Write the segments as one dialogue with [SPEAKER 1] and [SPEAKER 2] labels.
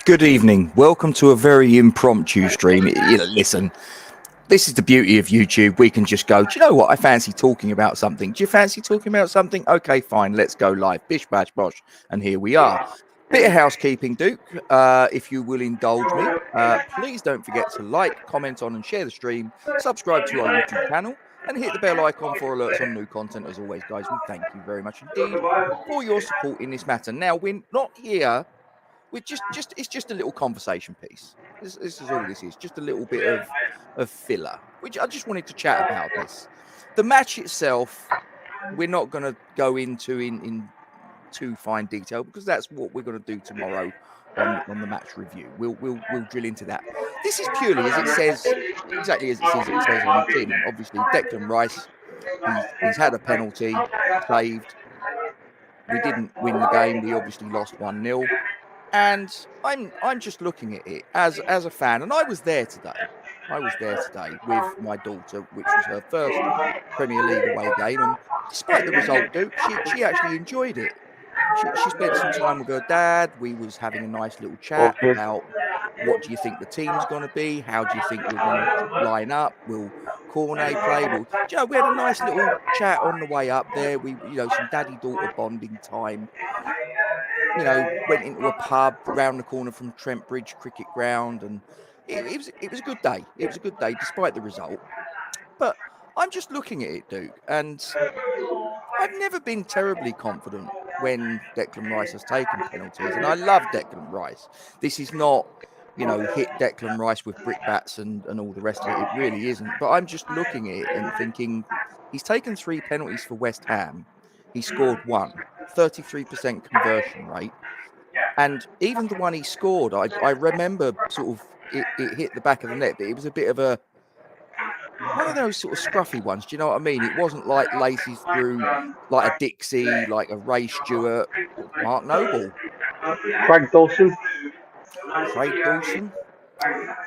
[SPEAKER 1] Good evening. Welcome to a very impromptu stream. Listen, this is the beauty of YouTube. We can just go, do you know what? I fancy talking about something. Do you fancy talking about something? Okay, fine. Let's go live. Bish, bash, bosh. And here we are. Bit of housekeeping, Duke, if you will indulge me. Please don't forget to like, comment on and share the stream. Subscribe to our YouTube channel and hit the bell icon for alerts on new content. As always, guys, we thank you very much indeed for your support in this matter. Now, we're not here. It's just a little conversation piece. This is all this is, just a little bit of filler, which I just wanted to chat about this. The match itself, we're not going to go into in too fine detail because that's what we're going to do tomorrow on the match review. We'll drill into that. This is purely as it says, exactly as it says on the tin. Obviously, Declan Rice, he's had a penalty saved. We didn't win the game. We obviously lost 1-0. And I'm just looking at it as a fan, and I was there today. With my daughter, which was her first Premier League away game, and despite the result, Duke, she actually enjoyed it. She spent some time with her dad. We was having a nice little chat about what do you think the team's going to be? How do you think we're going to line up? Will Cornet play? We had a nice little chat on the way up there. We, some daddy-daughter bonding time. Went into a pub round the corner from Trent Bridge Cricket Ground, and it was a good day. It was a good day, despite the result. But I'm just looking at it, Duke, and I've never been terribly confident when Declan Rice has taken penalties, and I love Declan Rice. This is not, hit Declan Rice with brickbats and all the rest of it. It really isn't. But I'm just looking at it and thinking he's taken 3 penalties for West Ham. He scored 1. 33% conversion rate, and even the one he scored, I remember sort of it hit the back of the net, but it was a bit of one of those sort of scruffy ones. Do you know what I mean? It wasn't like laces through like a Dixie, like a Ray Stewart, Mark Noble,
[SPEAKER 2] Craig Dawson.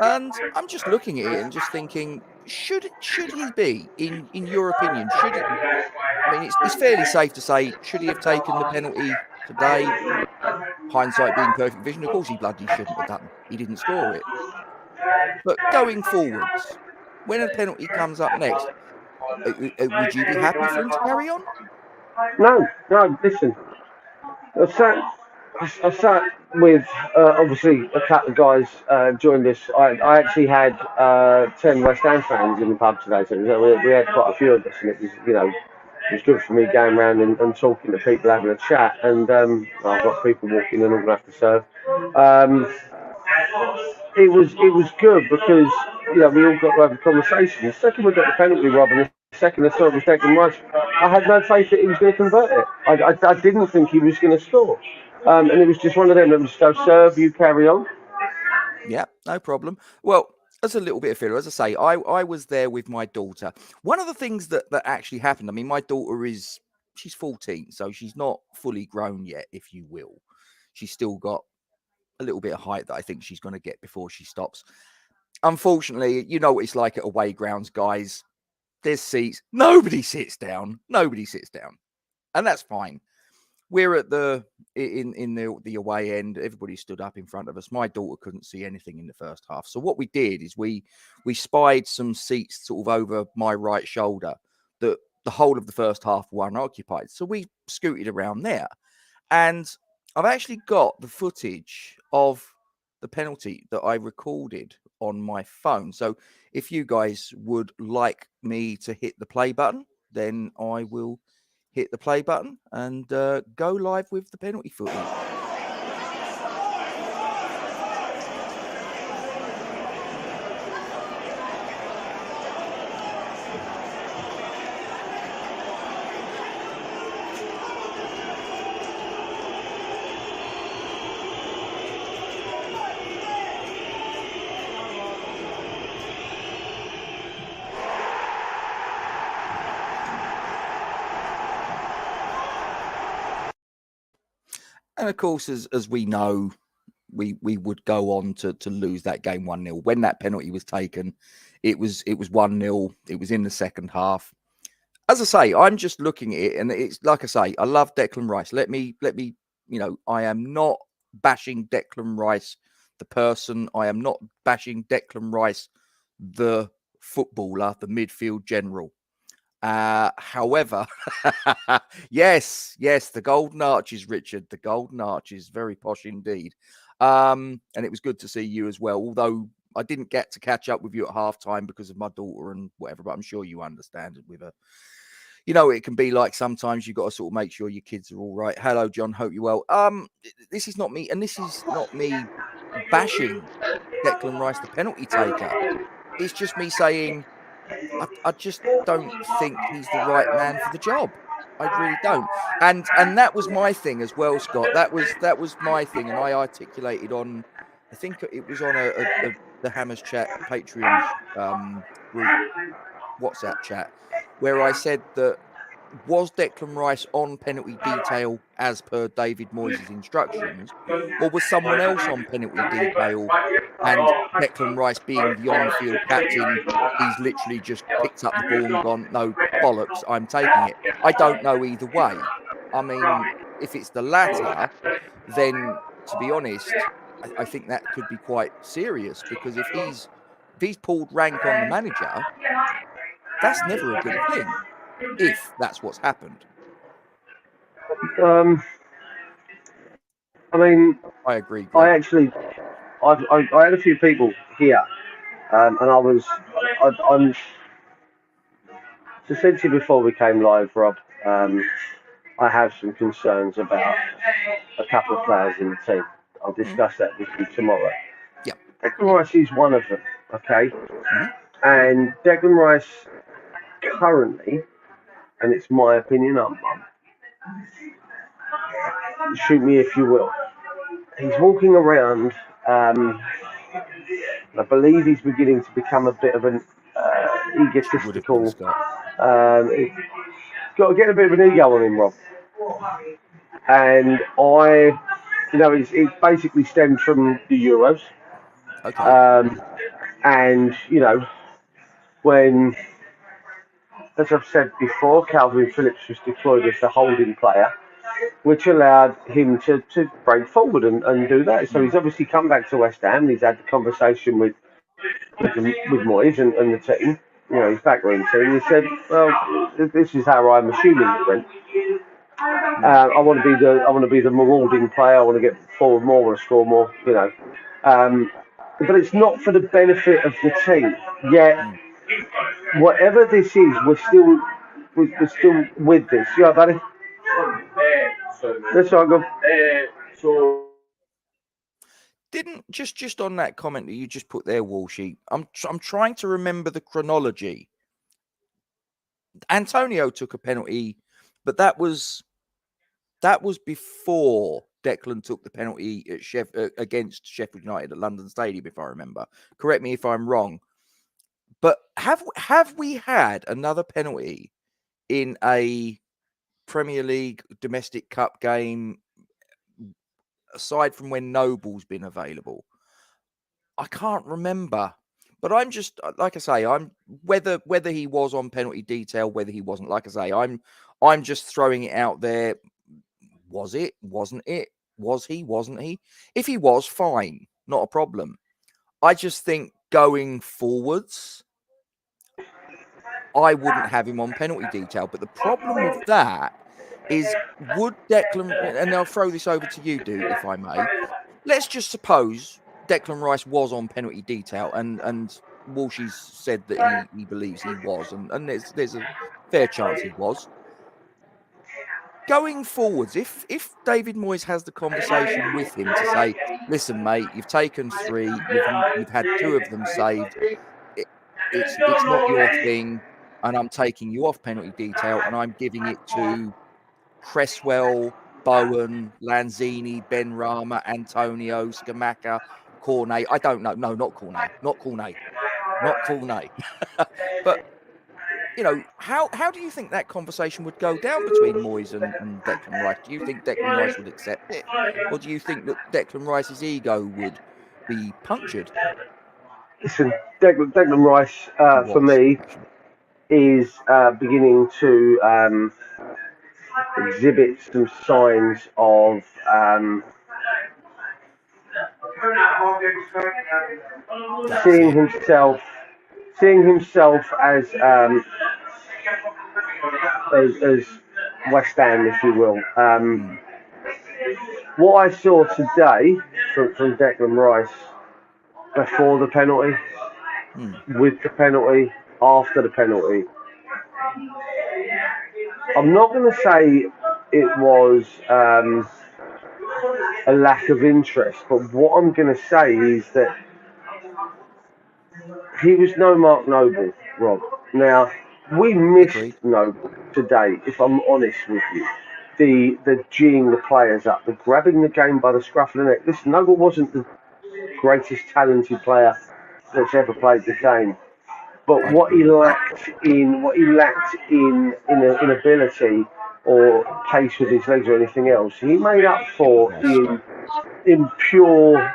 [SPEAKER 1] And I'm just looking at it and just thinking, should he be, in your opinion, it's fairly safe to say, should he have taken the penalty today? Hindsight being perfect vision, of course he bloody shouldn't have done. He didn't score it. But going forwards, when a penalty comes up next, would you be happy for him to carry on?
[SPEAKER 2] No, listen. I sat with, obviously, a couple of guys during this. I actually had 10 West Ham fans in the pub today, so we had quite a few of us, and it was good for me going around and talking to people, having a chat, and I've got people walking in, I'm going to have to serve. It was good because we all got to have a conversation. The second we got the penalty, Rob, and the second I saw it was Declan Rice, I had no faith that he was going to convert it. I didn't think he was going to score. And it was just one of them that was just go, serve, you carry on.
[SPEAKER 1] Yeah, no problem. Well, as a little bit of filler, as I say, I was there with my daughter. One of the things that actually happened, my daughter she's 14, so she's not fully grown yet, if you will. She's still got a little bit of height that I think she's going to get before she stops. Unfortunately, you know what it's like at away grounds, guys. There's seats. Nobody sits down. And that's fine. We're at in the away end. Everybody stood up in front of us. My daughter couldn't see anything in the first half. So what we did is we spied some seats sort of over my right shoulder that the whole of the first half were unoccupied. So we scooted around there. And I've actually got the footage of the penalty that I recorded on my phone. So if you guys would like me to hit the play button, then I will hit the play button and go live with the penalty footage. And of course, as we know, we would go on to lose that game 1-0. When that penalty was taken, it was 1-0. It was in the second half. As I say, I'm just looking at it, and it's like I say, I love Declan Rice. Let me, I am not bashing Declan Rice the person. I am not bashing Declan Rice, the footballer, the midfield general. However, yes, the Golden Arches, Richard, the Golden Arches, very posh indeed. And it was good to see you as well, although I didn't get to catch up with you at halftime because of my daughter and whatever, but I'm sure you understand it with her. You know, it can be like sometimes you've got to sort of make sure your kids are all right. Hello, John. Hope you're well. This is not me, and this is not me bashing Declan Rice, the penalty taker. It's just me saying I just don't think he's the right man for the job. I really don't. And that was my thing as well, Scott. That was my thing, and I articulated on, I think it was on the Hammers Chat Patreon group WhatsApp chat, where I said that was Declan Rice on penalty detail as per David Moyes' instructions, or was someone else on penalty detail and Declan Rice being the on-field captain, he's literally just picked up the ball and gone, no, bollocks, I'm taking it. I don't know either way. I mean, if it's the latter, then to be honest, I think that could be quite serious, because if he's pulled rank on the manager, that's never a good thing, if that's what's happened.
[SPEAKER 2] I mean,
[SPEAKER 1] I agree, Greg.
[SPEAKER 2] I had a few people here, and I'm to said to you before we came live, Rob. I have some concerns about a couple of players in the team. I'll discuss that with you tomorrow.
[SPEAKER 1] Yeah.
[SPEAKER 2] Declan Rice is one of them, okay?
[SPEAKER 1] Mm-hmm.
[SPEAKER 2] And Declan Rice currently, and it's my opinion, shoot me if you will, he's walking around, I believe he's beginning to become a bit of an egotistical, he's got to get a bit of an ego on him, Rob. And it basically stems from the Euros.
[SPEAKER 1] Okay.
[SPEAKER 2] And, when, as I've said before, Calvin Phillips was deployed as the holding player, which allowed him to break forward and do that. So he's obviously come back to West Ham. He's had the conversation with Moyes and the team, his backroom team. He said, well, this is how I'm assuming it went. I want to be the marauding player. I want to get forward more. I want to score more. But it's not for the benefit of the team. Yet, whatever this is, we're still with this. Yeah, buddy. That's all good.
[SPEAKER 1] Didn't just on that comment that you just put there, Walshy, I'm trying to remember the chronology. Antonio took a penalty, but that was before Declan took the penalty at against Sheffield United at London Stadium, if I remember. Correct me if I'm wrong. But have we had another penalty in a Premier League domestic cup game aside from when Noble's been available? I can't remember. But I'm just, like I say, I'm whether he was on penalty detail, whether he wasn't, like I say, I'm just throwing it out there. Was it? Wasn't it? Was he? Wasn't he? If he was, fine, not a problem. I just think going forwards, I wouldn't have him on penalty detail. But the problem with that is, would Declan, and I'll throw this over to you, Dude, if I may. Let's just suppose Declan Rice was on penalty detail, and Walshy's said that he believes he was, and there's a fair chance he was. Going forwards, if David Moyes has the conversation with him to say, listen, mate, you've taken 3, you've had 2 of them saved, it's not your thing, and I'm taking you off penalty detail, and I'm giving it to Cresswell, Bowen, Lanzini, Benrahma, Antonio, Scamacca, Cornet. I don't know. No, not Cornet. But, how do you think that conversation would go down between Moyes and Declan Rice? Do you think Declan Rice would accept it? Or do you think that Declan Rice's ego would be punctured?
[SPEAKER 2] Listen, Declan Rice, for me, is beginning to exhibit some signs of seeing himself as West Ham, if you will. What I saw today from Declan Rice before the penalty, with the penalty, after the penalty, I'm not going to say it was a lack of interest, but what I'm going to say is that he was no Mark Noble, Rob. Now, we missed Noble today, if I'm honest with you. The geeing the players up, the grabbing the game by the scruff of the neck. Listen, Noble wasn't the greatest talented player that's ever played the game, but what he lacked in ability or pace with his legs or anything else, he made up for in pure,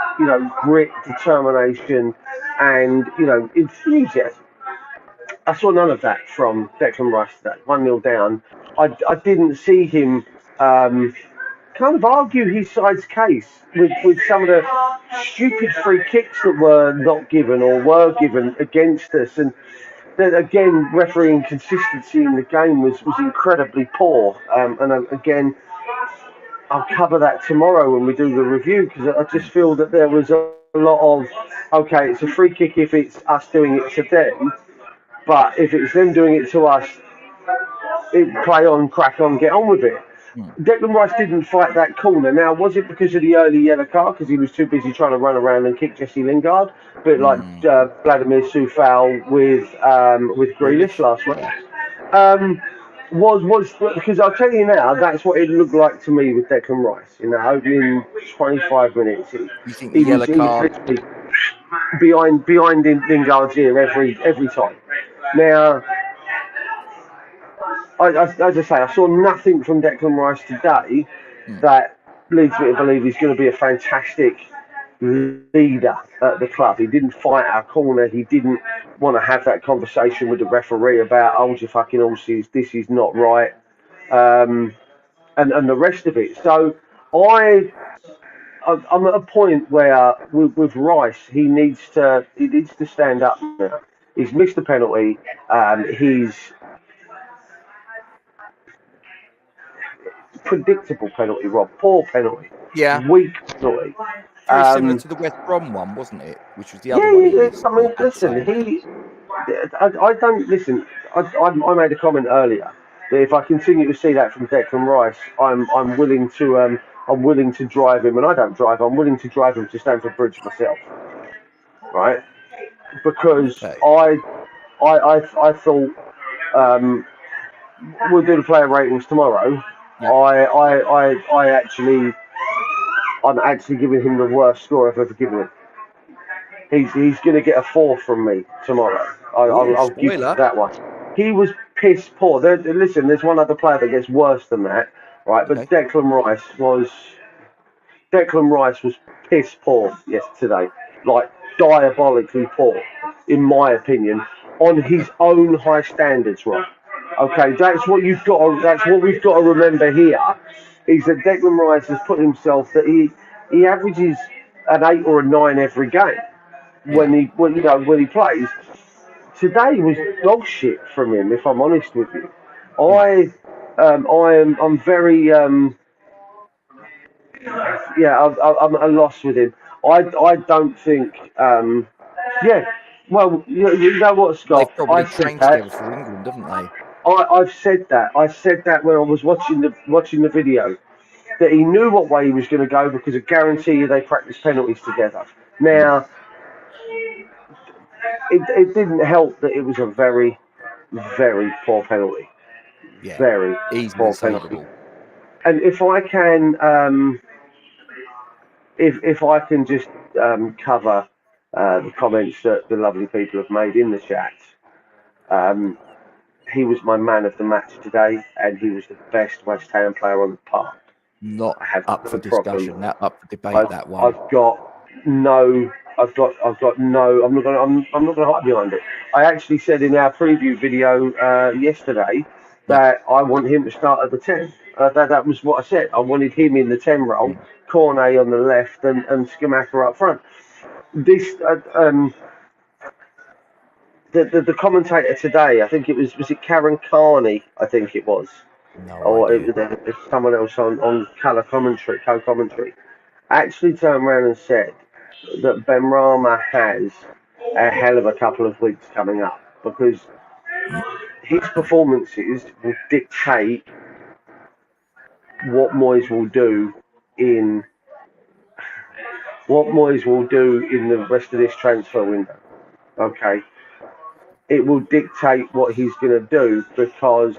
[SPEAKER 2] grit, determination, and enthusiasm. I saw none of that from Declan Rice today. 1-0 down. I didn't see him kind of argue his side's case with some of the stupid free kicks that were not given or were given against us. And then again, refereeing consistency in the game was incredibly poor. Again, I'll cover that tomorrow when we do the review, because I just feel that there was a lot of, okay, it's a free kick if it's us doing it to them, but if it's them doing it to us, play on, crack on, get on with it. Declan Rice didn't fight that corner. Now, was it because of the early yellow card, because he was too busy trying to run around and kick Jesse Lingard, a bit like Vladimir Soufal with Grealish last week? Was because I'll tell you now, that's what it looked like to me with Declan Rice in that opening 25 minutes.
[SPEAKER 1] You think the yellow card
[SPEAKER 2] behind Lingard's ear every time. Now, as I say, I saw nothing from Declan Rice today that leads me to believe he's going to be a fantastic leader at the club. He didn't fight our corner. He didn't want to have that conversation with the referee about, hold your fucking horses, this is not right, and the rest of it. So I'm at a point where with Rice, he needs to stand up now. He's missed the penalty. He's predictable penalty, Rob. Poor penalty.
[SPEAKER 1] Yeah.
[SPEAKER 2] Weak penalty.
[SPEAKER 1] Very similar to the West Brom one, wasn't it? Which was the other one.
[SPEAKER 2] I mean, listen, I don't listen. I made a comment earlier that if I continue to see that from Declan Rice, I'm willing to drive him, and I don't drive. I'm willing to drive him to Stamford Bridge myself, right? Because I thought we'll do the player ratings tomorrow. I'm actually giving him the worst score I've ever given him. He's going to get a 4 from me tomorrow. I'll give you that one. He was piss poor. Listen, there's one other player that gets worse than that, right? But Declan Rice was piss poor yesterday, like diabolically poor, in my opinion, on his own high standards, Rob. Okay, that's what we've got to remember here. Is that Declan Rice has put himself that he averages an 8 or a 9 every game when he plays. Today was dog shit from him, if I'm honest with you. I'm very I'm at a loss with him. I don't think well, you know what, Scott?
[SPEAKER 1] They probably trained together for England, haven't they?
[SPEAKER 2] I've said that. I said that when I was watching the video, that he knew what way he was going to go, because I guarantee you they practiced penalties together. Now, it didn't help that it was a very, very poor penalty.
[SPEAKER 1] Yeah,
[SPEAKER 2] very poor penalty. And if I can, if I can just cover the comments that the lovely people have made in the chat. He was my man of the match today, and he was the best West Ham player on the park.
[SPEAKER 1] Not up for discussion, not up for debate. That one.
[SPEAKER 2] I'm not going to hide behind it. I actually said in our preview video yesterday that I want him to start at the 10. That was what I said. I wanted him in the 10 role,
[SPEAKER 1] Mm.
[SPEAKER 2] Cornet on the left, and Schumacher up front. This the commentator today, I think it was it Karen Carney, I think it was,
[SPEAKER 1] No
[SPEAKER 2] or
[SPEAKER 1] idea.
[SPEAKER 2] it was someone else on colour commentary, co-commentary, actually turned around and said that Ben Rama has a hell of a couple of weeks coming up because his performances will dictate what Moyes will do in the rest of this transfer window. Okay, it will dictate what he's going to do because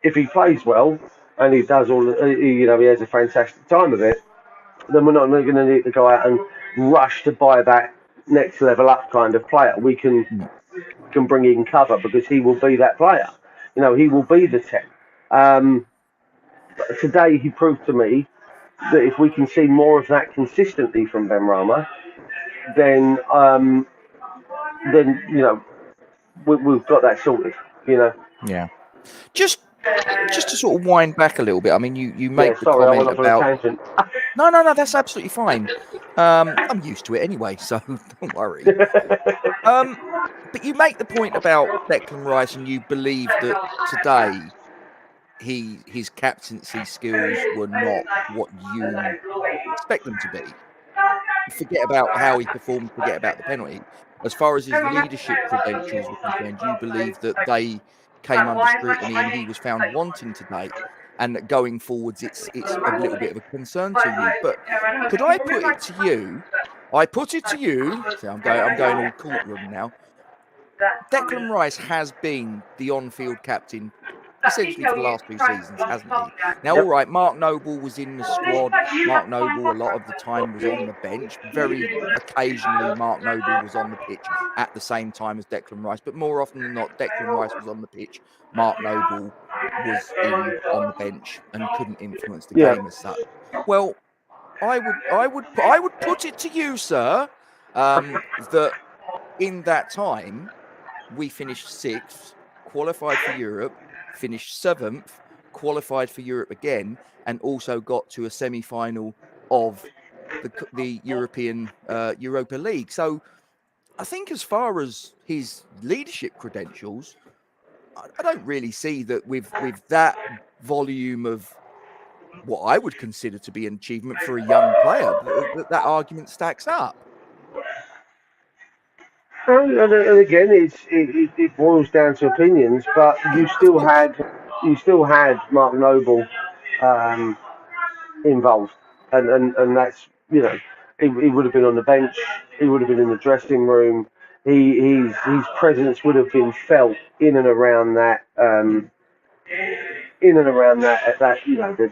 [SPEAKER 2] if he plays well and he does he has a fantastic time of it, then we're not going to need to go out and rush to buy that next level up kind of player. We
[SPEAKER 1] Mm.
[SPEAKER 2] can bring in cover because he will be that player. He will be the 10. Um, Today he proved to me that if we can see more of that consistently from Ben Rama, then we've got that sorted.
[SPEAKER 1] Yeah. Just to sort of wind back a little bit. I mean, you
[SPEAKER 2] Yeah.
[SPEAKER 1] make the
[SPEAKER 2] Sorry, I went
[SPEAKER 1] comment
[SPEAKER 2] off on a
[SPEAKER 1] about
[SPEAKER 2] tangent.
[SPEAKER 1] no, that's absolutely fine. I'm used to it anyway, so don't worry. But you make the point about Declan Rice, and you believe that today his captaincy skills were not what you expect them to be. Forget about how he performed, forget about the penalty. As far as his leadership credentials were concerned, you believe that they came under scrutiny and he was found wanting today, and that going forwards it's a little bit of a concern to you. But could I put it to you? I put it to you. See, I'm going all courtroom now. Declan Rice has been the on-field captain essentially for the last 2 seasons, hasn't he? Now, all
[SPEAKER 2] Yep.
[SPEAKER 1] right, Mark Noble was in the squad. Mark Noble, a lot of the time, was on the bench. Very occasionally, Mark Noble was on the pitch at the same time as Declan Rice. But more often than not, Declan Rice was on the pitch. Mark Noble was in on the bench and couldn't influence the
[SPEAKER 2] Yeah.
[SPEAKER 1] game as such. Well, I would put it to you, sir, that in that time we finished 6th, qualified for Europe, finished 7th, qualified for Europe again, and also got to a semi-final of the European Europa League. So I think as far as his leadership credentials, I don't really see that with that volume of what I would consider to be an achievement for a young player, that argument stacks up.
[SPEAKER 2] And again, it boils down to opinions, but
[SPEAKER 1] Yeah, of course.
[SPEAKER 2] you still had Mark Noble um, involved, and that's he would have been on the bench, he would have been in the dressing room, his presence would have been felt in and around that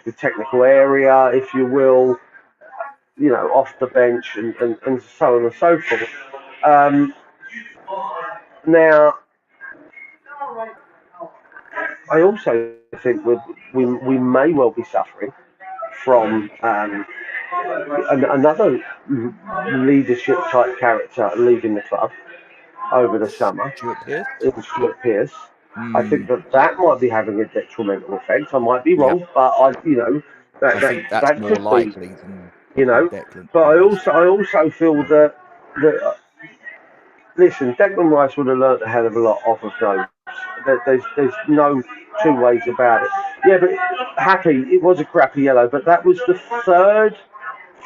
[SPEAKER 2] the technical area, if you will, off the bench and so on and so forth. Um, Now, I also think we may well be suffering from another leadership type character leaving the club over the summer.
[SPEAKER 1] Stuart Pearce.
[SPEAKER 2] It was Stuart Pearce. I think
[SPEAKER 1] Mm,
[SPEAKER 2] that might be having a detrimental effect. I might be
[SPEAKER 1] yeah,
[SPEAKER 2] wrong, but
[SPEAKER 1] I think that's
[SPEAKER 2] that
[SPEAKER 1] more
[SPEAKER 2] could be,
[SPEAKER 1] likely than
[SPEAKER 2] you know.
[SPEAKER 1] Declan
[SPEAKER 2] But
[SPEAKER 1] Rice.
[SPEAKER 2] I also feel that listen, Declan Rice would have learnt a hell of a lot off of those. There's no two ways about it. Yeah, but happy, it was a crappy yellow, but that was the third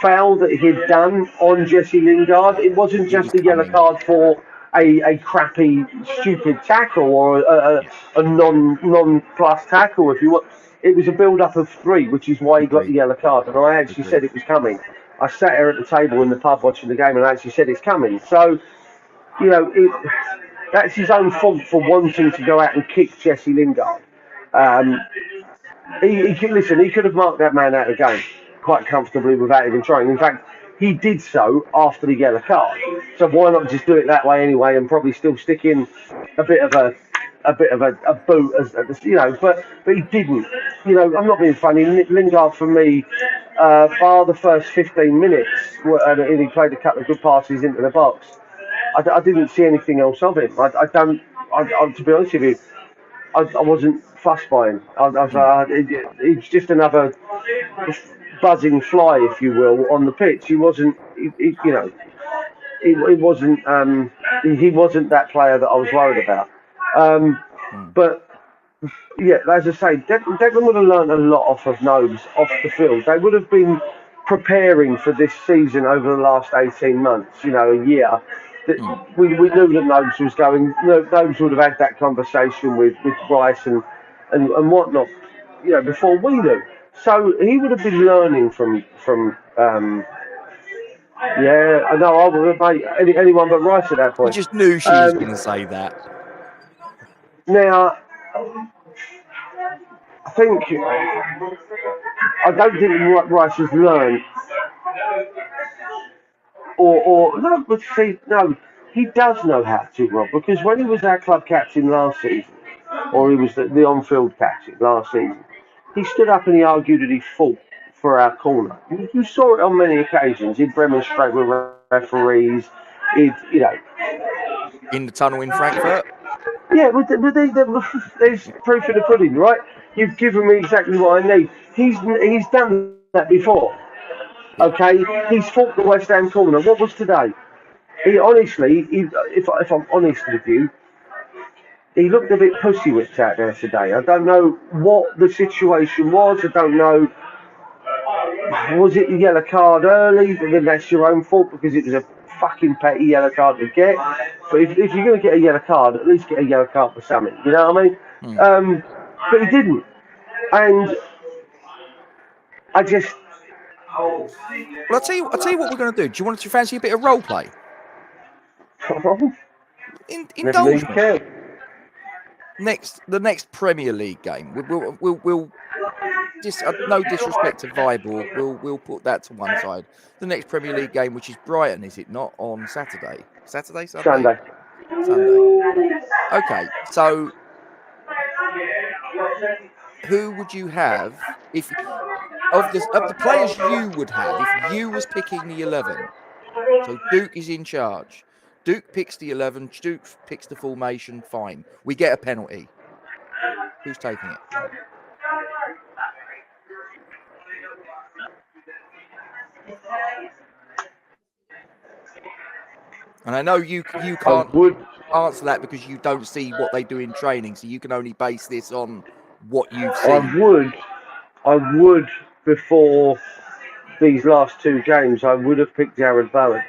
[SPEAKER 2] foul that he'd done on Jesse Lingard. It wasn't
[SPEAKER 1] It was
[SPEAKER 2] just a yellow
[SPEAKER 1] coming.
[SPEAKER 2] card for a crappy, stupid tackle or
[SPEAKER 1] Yeah,
[SPEAKER 2] a non plus tackle, if you want. It was a build up of 3, which is why he got the
[SPEAKER 1] agreed.
[SPEAKER 2] yellow card. And I actually said
[SPEAKER 1] Agreed.
[SPEAKER 2] it was coming. I sat here at the table in the pub watching the game and I actually said it's coming. So, you know, that's his own fault for wanting to go out and kick Jesse Lingard. Um, he could have marked that man out of the game quite comfortably without even trying. In fact, he did so after the yellow card. So why not just do it that way anyway, and probably still stick in a bit of a boot but he didn't. I'm not being funny. Lingard for me, bar the first 15 minutes, and he played a couple of good passes into the box. I didn't see anything else of him. I to be honest with you, I wasn't fussed by him. I was like, it's just another buzzing fly, if you will, on the pitch. He wasn't, he wasn't, he wasn't that player that I was worried about. But yeah, as I say, Declan would have learned a lot off of Nobes off the field. They would have been preparing for this season over the last 18 months, a year. We knew that Nobes was going. Nobes would have had that conversation with Rice and whatnot, before we knew. So he would have been learning from. Yeah, I know. I would have made anyone but Rice at that
[SPEAKER 1] You
[SPEAKER 2] point.
[SPEAKER 1] just knew she was going to say that.
[SPEAKER 2] Now, I don't think Rice has learned, or no, but see, no, he does know how to, Rob, because when he was our club captain last season, or he was the on-field captain last season, he stood up and he argued that he fought for our corner. You saw it on many occasions. He'd remonstrate with referees.
[SPEAKER 1] In the tunnel in Frankfurt?
[SPEAKER 2] Yeah, but there's proof of the pudding, right? You've given me exactly what I need. He's done that before. Okay, he's fought the West Ham corner. What was today? He honestly, if I'm honest with you, he looked a bit pussy whipped out there today. I don't know what the situation was. I don't know. Was it a yellow card early? But then that's your own fault because it was a fucking petty yellow card to get. But if you're going to get a yellow card, at least get a yellow card for something. You know what I mean? But he didn't. And I just.
[SPEAKER 1] Well, I'll tell you what we're going to do. Do you fancy a bit of role play? Indulge me. The next Premier League game. We'll just no disrespect to Vibe, we'll put that to one side. The next Premier League game, which is Brighton, is it not, on Saturday? Sunday. Okay, so who would you have if of the players you would have if you was picking the 11? So Duke is in charge. Duke picks the 11. Duke picks the formation. Fine. We get a penalty. Who's taking it? And I know you can't answer that because you don't see what they do in training, so you can only base this on what you've seen.
[SPEAKER 2] I would before these last two games, I would have picked Jared Bowen.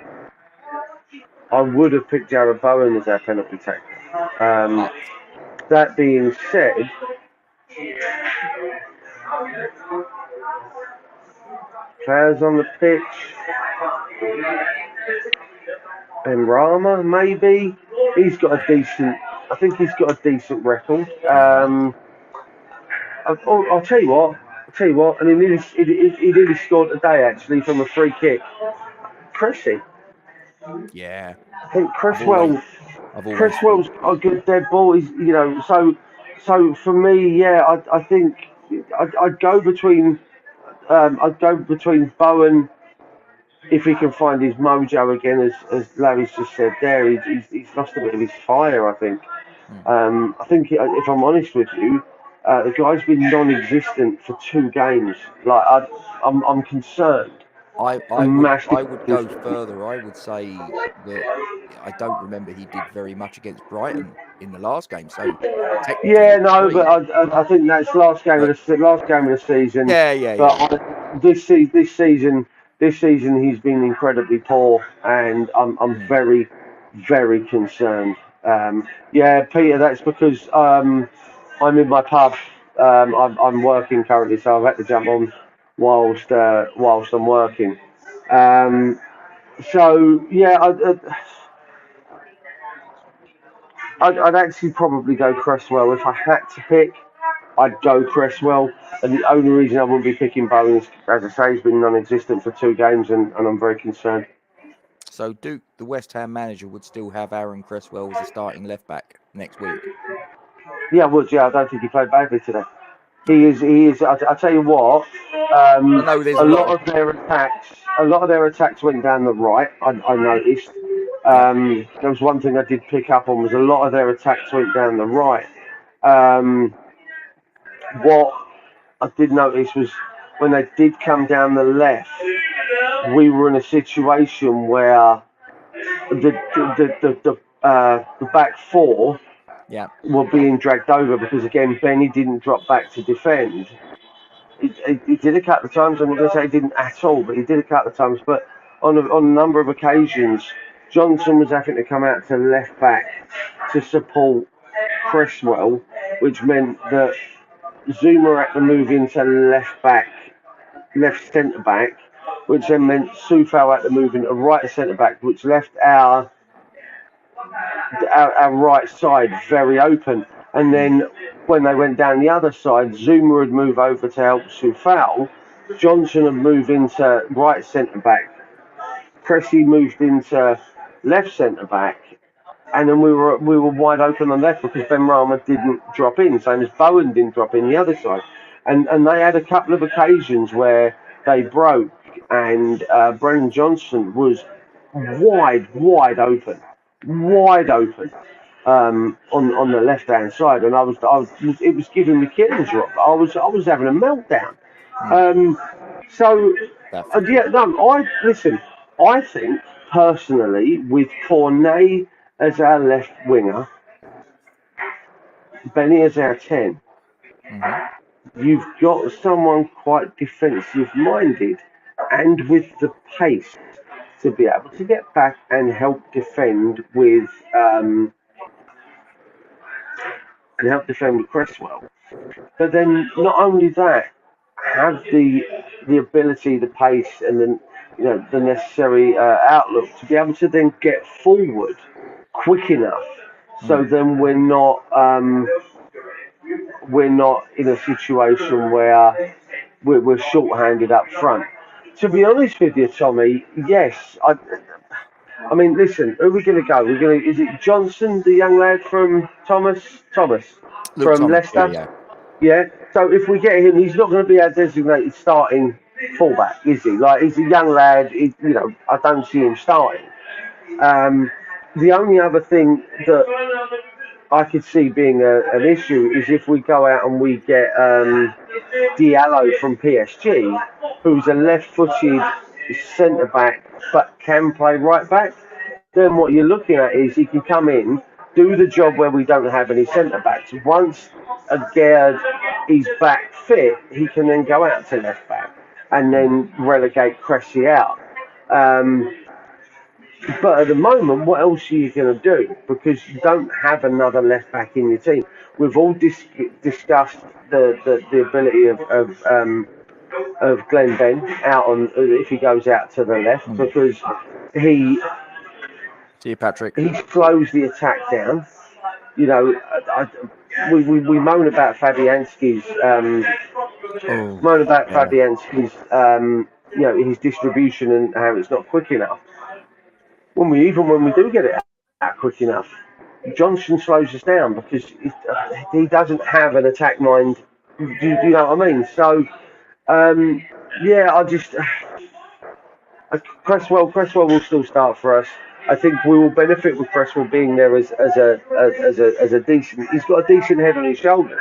[SPEAKER 2] I would have picked Jared Bowen as our penalty taker. That being said, players on the pitch, and Rama maybe he's got a decent. I think he's got a decent record. I'll tell you what. And he nearly scored today actually from a free kick. Cressy.
[SPEAKER 1] Yeah.
[SPEAKER 2] I think Cresswell's a good dead ball. He's, so for me, yeah, I think I'd go between Bowen if he can find his mojo again, as Larry's just said there. He's lost a bit of his fire, I think. I think if I'm honest with you, the guy's been non-existent for 2 games. Like I'm concerned.
[SPEAKER 1] I would go further. I would say that I don't remember he did very much against Brighton in the last game. So
[SPEAKER 2] yeah, no, but I think that's last game of the season.
[SPEAKER 1] Yeah.
[SPEAKER 2] But this season he's been incredibly poor, and I'm very, very concerned. Yeah, Peter, that's because I'm in my pub. I'm working currently, so I've had to jump on whilst I'm working. So yeah, I'd actually probably go Cresswell if I had to pick. I'd go Cresswell, and the only reason I wouldn't be picking Bowen is, as I say, he's been non-existent for 2 games, and I'm very concerned.
[SPEAKER 1] So Duke, the West Ham manager, would still have Aaron Cresswell as a starting left back next week.
[SPEAKER 2] Yeah, I would. Yeah, I don't think he played badly today. He is. I tell you what.
[SPEAKER 1] I know there's
[SPEAKER 2] a lot of their attacks went down the right. I noticed. There was one thing I did pick up on was a lot of their attacks went down the right. Um, what I did notice was when they did come down the left, we were in a situation where the back four
[SPEAKER 1] Yeah.
[SPEAKER 2] were being dragged over because again Benny didn't drop back to defend. He did a couple of times. I'm not going to say he didn't at all, but he did a couple of times. But on a number of occasions, Johnson was having to come out to left back to support Cresswell, which meant that Zuma had to move into left back, left centre back, which then meant Sufal had to move into right centre back, which left our right side very open. And then when they went down the other side, Zuma would move over to help Sufal. Johnson would move into right centre back. Cressy moved into left centre back. And then we were wide open on left because Ben Rama didn't drop in, same as Bowen didn't drop in the other side. And they had a couple of occasions where they broke and Brendan Johnson was wide open on the left hand side, and I was it was giving me kidney drop. I was having a meltdown. So
[SPEAKER 1] Definitely.
[SPEAKER 2] yeah, no, I think personally with Cornet as our left winger, Benny as our 10,
[SPEAKER 1] Mm-hmm.
[SPEAKER 2] you've got someone quite defensive minded and with the pace to be able to get back and help defend with Cresswell. But then not only that, have the ability, the pace, and then the necessary outlook to be able to then get forward quick enough. So then we're not in a situation where we're short-handed up front. To be honest with you, Tommy, yes. I mean, listen, who are we going to go? Is it Johnson, the young lad from Thomas
[SPEAKER 1] Luke
[SPEAKER 2] from
[SPEAKER 1] Thomas. Yeah,
[SPEAKER 2] Leicester?
[SPEAKER 1] yeah.
[SPEAKER 2] Yeah. So if we get him, he's not going to be our designated starting fullback, is he? Like he's a young lad. I don't see him starting. The only other thing that I could see being an issue is if we go out and we get Diallo from PSG, who's a left-footed centre back but can play right back. Then what you're looking at is he can come in, do the job where we don't have any centre backs. Once Agerd is back fit, he can then go out to left back and then relegate Cressy out. But at the moment, what else are you going to do? Because you don't have another left back in your team. We've all discussed the ability of Glenn Ben out on if he goes out to the left because he
[SPEAKER 1] See you, Patrick.
[SPEAKER 2] he slows the attack down. We moan about Fabianski's his distribution and how it's not quick enough. When we do get it out quick enough, Johnson slows us down because he doesn't have an attack mind. Do you know what I mean? So I just Cresswell will still start for us. I think we will benefit with Cresswell being there as a decent. He's got a decent head on his shoulders,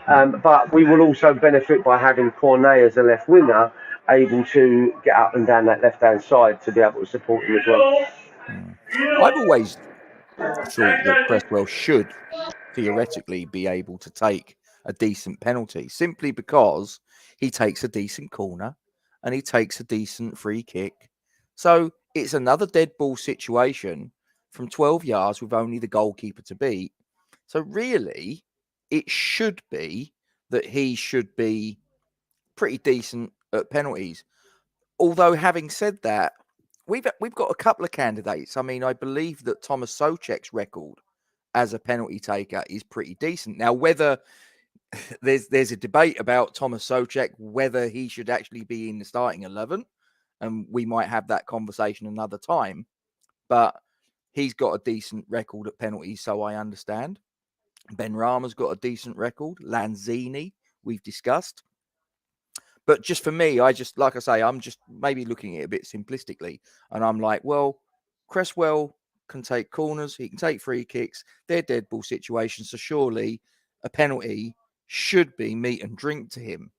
[SPEAKER 2] but we will also benefit by having Cornet as a left winger, able to get up and down that left hand side to be able to support him as well.
[SPEAKER 1] I've always thought that Cresswell should theoretically be able to take a decent penalty simply because he takes a decent corner and he takes a decent free kick. So it's another dead ball situation from 12 yards with only the goalkeeper to beat. So really, it should be that he should be pretty decent at penalties. Although having said that, we've got a couple of candidates. I mean, I believe that Thomas Souček's record as a penalty taker is pretty decent. Now, whether there's a debate about Thomas Souček, whether he should actually be in the starting 11, and we might have that conversation another time, but he's got a decent record at penalties, so I understand. Ben Rama's got a decent record. Lanzini, we've discussed. But just for me, like I say, I'm just maybe looking at it a bit simplistically, and I'm like, well, Cresswell can take corners, he can take free kicks. They're dead ball situations. So surely a penalty should be meat and drink to him.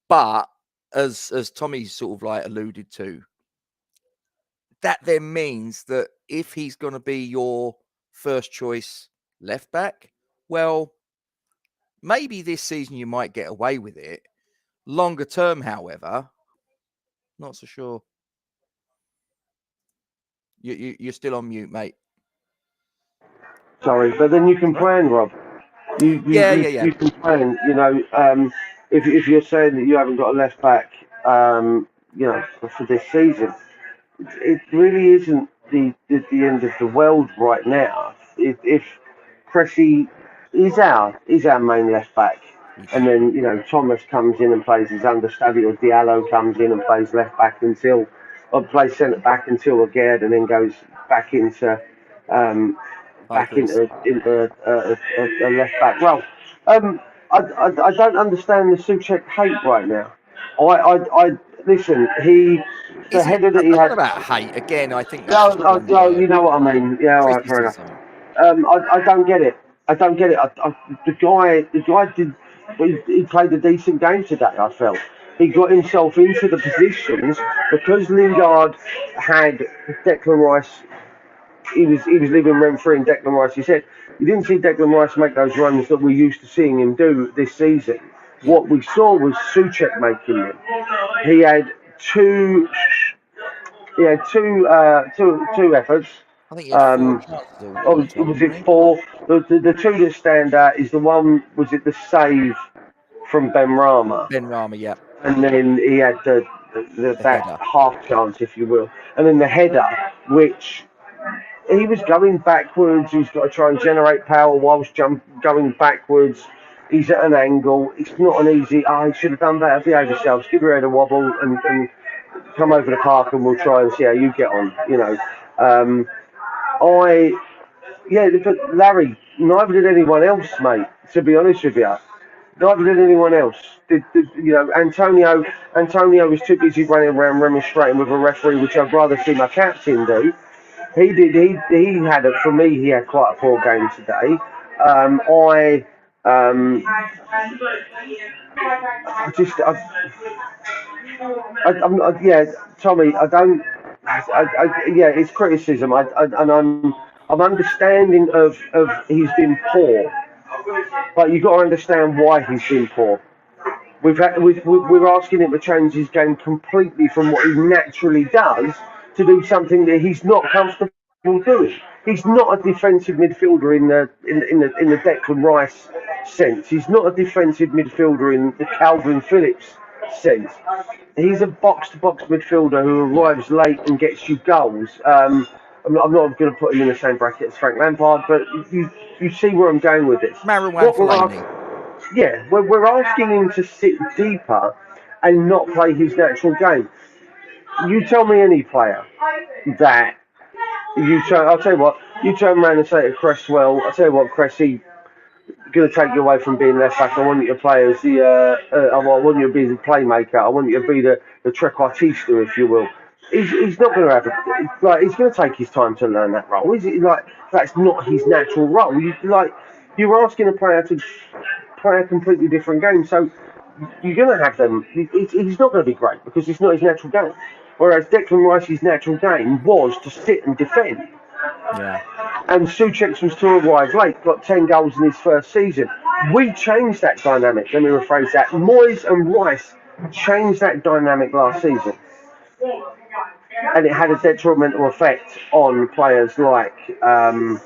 [SPEAKER 1] But as Tommy sort of like alluded to, that then means that if he's going to be your first choice left back, well, maybe this season you might get away with it. Longer term, however, not so sure. You're still on mute, mate.
[SPEAKER 2] Sorry, but then you can plan, Rob. You can plan. If you're saying that you haven't got a left back, for this season, it really isn't the end of the world right now. If Cressy is our main left back, and then Thomas comes in and plays his understudy, or Diallo comes in and plays left back or plays centre back until again, and then goes back into a left back. Well, I don't understand the Souček hate right now. I listen. The header that he had
[SPEAKER 1] about hate again. I think that's
[SPEAKER 2] you know what I mean. Yeah, all right, fair enough. I don't get it. The guy did. He played a decent game today. I felt he got himself into the positions because Lingard had Declan Rice. He was living rent free in Declan Rice. He said you didn't see Declan Rice make those runs that we're used to seeing him do this season. Yeah. What we saw was Souček making them. He had two efforts.
[SPEAKER 1] I think he had 4 chances.
[SPEAKER 2] Was it 4? The two that stand out is the one, was it the save from Benrahma?
[SPEAKER 1] Benrahma, yeah.
[SPEAKER 2] And then he had that half chance, if you will. And then the header, which he was going backwards. He's got to try and generate power whilst going backwards. He's at an angle. It's not an easy, he should have done better. Behave yourselves. Give your head a wobble and come over the park and we'll try and see how you get on. But Larry, neither did anyone else, mate, to be honest with you. Neither did anyone else. Antonio was too busy running around remonstrating with a referee, which I'd rather see my captain do. He did. He had it for me. He had quite a poor game today. Tommy. It's criticism. I'm understanding of he's been poor, but you've got to understand why he's been poor. We're asking him to change his game completely from what he naturally does to do something that he's not comfortable doing. He's not a defensive midfielder in the Declan Rice sense. He's not a defensive midfielder in the Calvin Phillips sense. He's a box-to-box midfielder who arrives late and gets you goals. I'm not going to put him in the same bracket as Frank Lampard, but you see where I'm going with this. We're asking him to sit deeper and not play his natural game. You tell me any player that I'll tell you what, you turn around and say to Cresswell, I'll tell you what, Cressy, going to take you away from being left back. I want you to play as I want you to be the playmaker. I want you to be the trequartista, if you will. He's not going to have he's going to take his time to learn that role. That's not his natural role. You're asking a player to play a completely different game, so you're going to have them. He's not going to be great because it's not his natural game. Whereas Declan Rice's natural game was to sit and defend.
[SPEAKER 1] Yeah.
[SPEAKER 2] And Souček was to arrive late, got 10 goals in his first season. We changed that dynamic. Let me rephrase that. Moyes and Rice changed that dynamic last season. And it had a detrimental effect on players like Souček.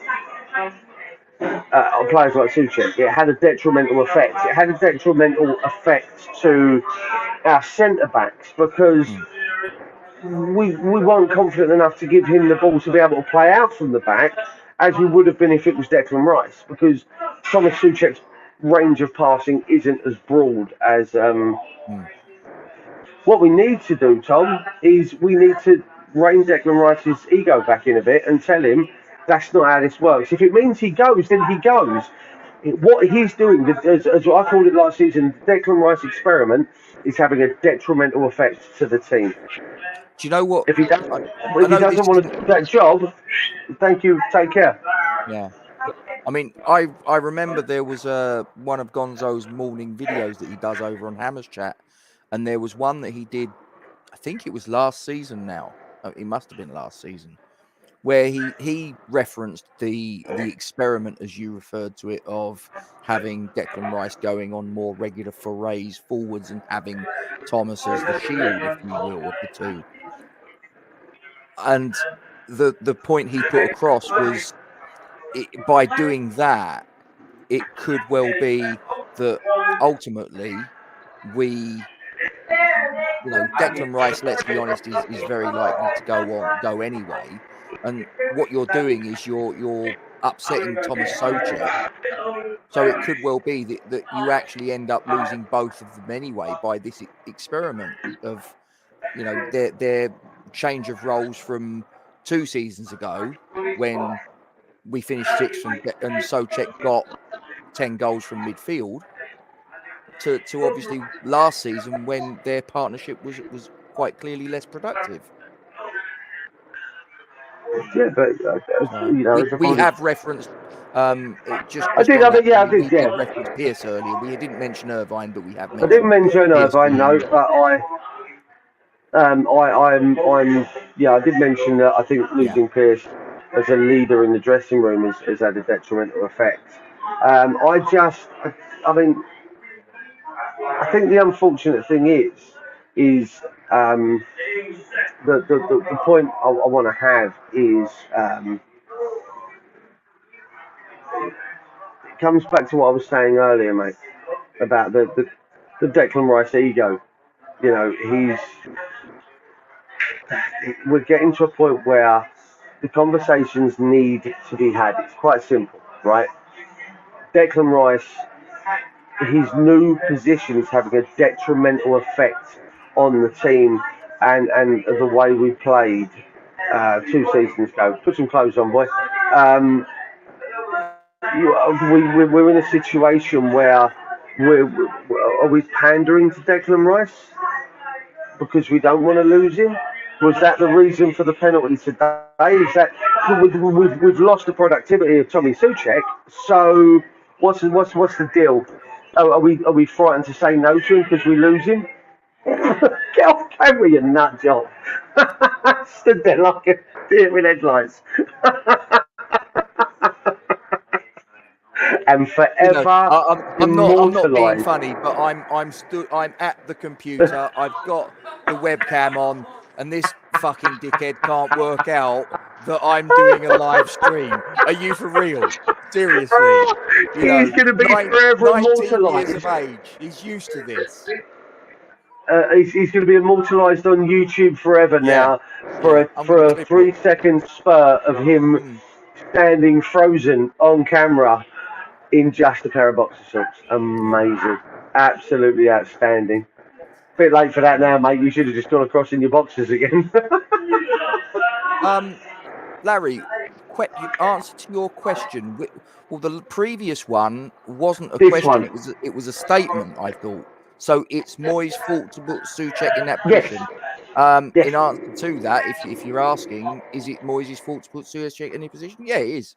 [SPEAKER 2] It had a detrimental effect. It had a detrimental effect to our centre-backs because we weren't confident enough to give him the ball to be able to play out from the back as we would have been if it was Declan Rice, because Thomas Souček's range of passing isn't as broad as what we need to do, Tom, is we need to rein Declan Rice's ego back in a bit and tell him that's not how this works. If it means he goes, then he goes. What he's doing, as I called it last season, the Declan Rice experiment is having a detrimental effect to the team.
[SPEAKER 1] Do you know what?
[SPEAKER 2] If he doesn't,
[SPEAKER 1] I
[SPEAKER 2] if he
[SPEAKER 1] know this
[SPEAKER 2] doesn't want to
[SPEAKER 1] isn't.
[SPEAKER 2] do that job, thank you, take care.
[SPEAKER 1] Yeah. I mean, I remember there was one of Gonzo's morning videos that he does over on Hammers Chat, and there was one that he did. I think it was last season. Now it must have been last season, where he referenced the experiment, as you referred to it, of having Declan Rice going on more regular forays forwards and having Thomas as the shield, if you will, of the two. And the point he put across was by doing that, it could well be that ultimately we, Declan Rice, let's be honest, is very likely to go anyway. And what you're doing is you're upsetting Thomas Souček. So it could well be that you actually end up losing both of them anyway by this experiment of, their change of roles from 2 seasons ago when we finished 6th and Souček got 10 goals from midfield to obviously last season when their partnership was quite clearly less productive.
[SPEAKER 2] Yeah, but
[SPEAKER 1] We have referenced just
[SPEAKER 2] I did.
[SPEAKER 1] on that,
[SPEAKER 2] I
[SPEAKER 1] we
[SPEAKER 2] did.
[SPEAKER 1] did
[SPEAKER 2] Yeah,
[SPEAKER 1] reference Pierce earlier. We didn't mention Irvine, but we have
[SPEAKER 2] I
[SPEAKER 1] mentioned.
[SPEAKER 2] didn't mention
[SPEAKER 1] Pierce
[SPEAKER 2] Irvine, no, but I did mention that I think losing Pierce as a leader in the dressing room has had a detrimental effect. I think the unfortunate thing is the point I want to have is it comes back to what I was saying earlier, mate, about the Declan Rice ego. We're getting to a point where the conversations need to be had. It's quite simple, right? Declan Rice, his new position is having a detrimental effect on the team and the way we played 2 seasons ago. Put some clothes on, boy. We're in a situation where are we pandering to Declan Rice because we don't want to lose him? Was that the reason for the penalty today? Is that we've lost the productivity of Tommy Souček? So what's the deal? Are we frightened to say no to him because we lose him? Get off camera, you nut job! Stood there like a deer in headlights. And forever
[SPEAKER 1] I'm not being funny, but I'm at the computer. I've got the webcam on, and this fucking dickhead can't work out that I'm doing a live stream. Are you for real? Seriously?
[SPEAKER 2] He's going to be forever
[SPEAKER 1] 19
[SPEAKER 2] immortalised.
[SPEAKER 1] years of age. He's used to this.
[SPEAKER 2] He's going to be immortalised on YouTube forever now for a 3-second spurt of him standing frozen on camera in just a pair of boxer shorts. Amazing. Absolutely outstanding. Bit late for that now, mate. You should have just gone across in your boxers again.
[SPEAKER 1] Larry, answer to your question. Well, the previous one wasn't a
[SPEAKER 2] This
[SPEAKER 1] question.
[SPEAKER 2] one.
[SPEAKER 1] It was a statement, I thought. So it's Moyes' fault to put Souček in that position.
[SPEAKER 2] Yes.
[SPEAKER 1] In answer to that, if you're asking, is it Moyes' fault to put Souček in a position? Yeah, it is.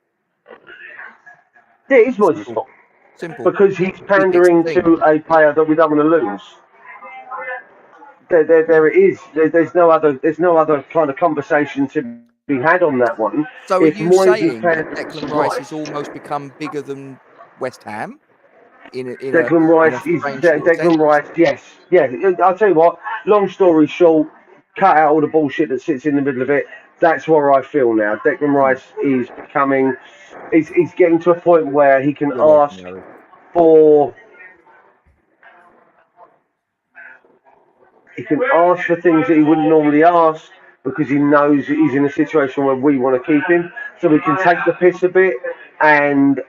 [SPEAKER 2] Yeah, it is Moyes' fault.
[SPEAKER 1] Simple.
[SPEAKER 2] Because he's pandering to a player that we don't want to lose. There it is. There's no other kind of conversation to be had on that one.
[SPEAKER 1] So are you saying that Declan Rice has almost become bigger than West Ham?
[SPEAKER 2] Declan Rice, yes. Yeah, I'll tell you what, long story short, cut out all the bullshit that sits in the middle of it. That's where I feel now. Declan Rice is becoming, he's getting to a point where he can ask for things that he wouldn't normally ask because he knows that he's in a situation where we want to keep him. So we can take the piss a bit and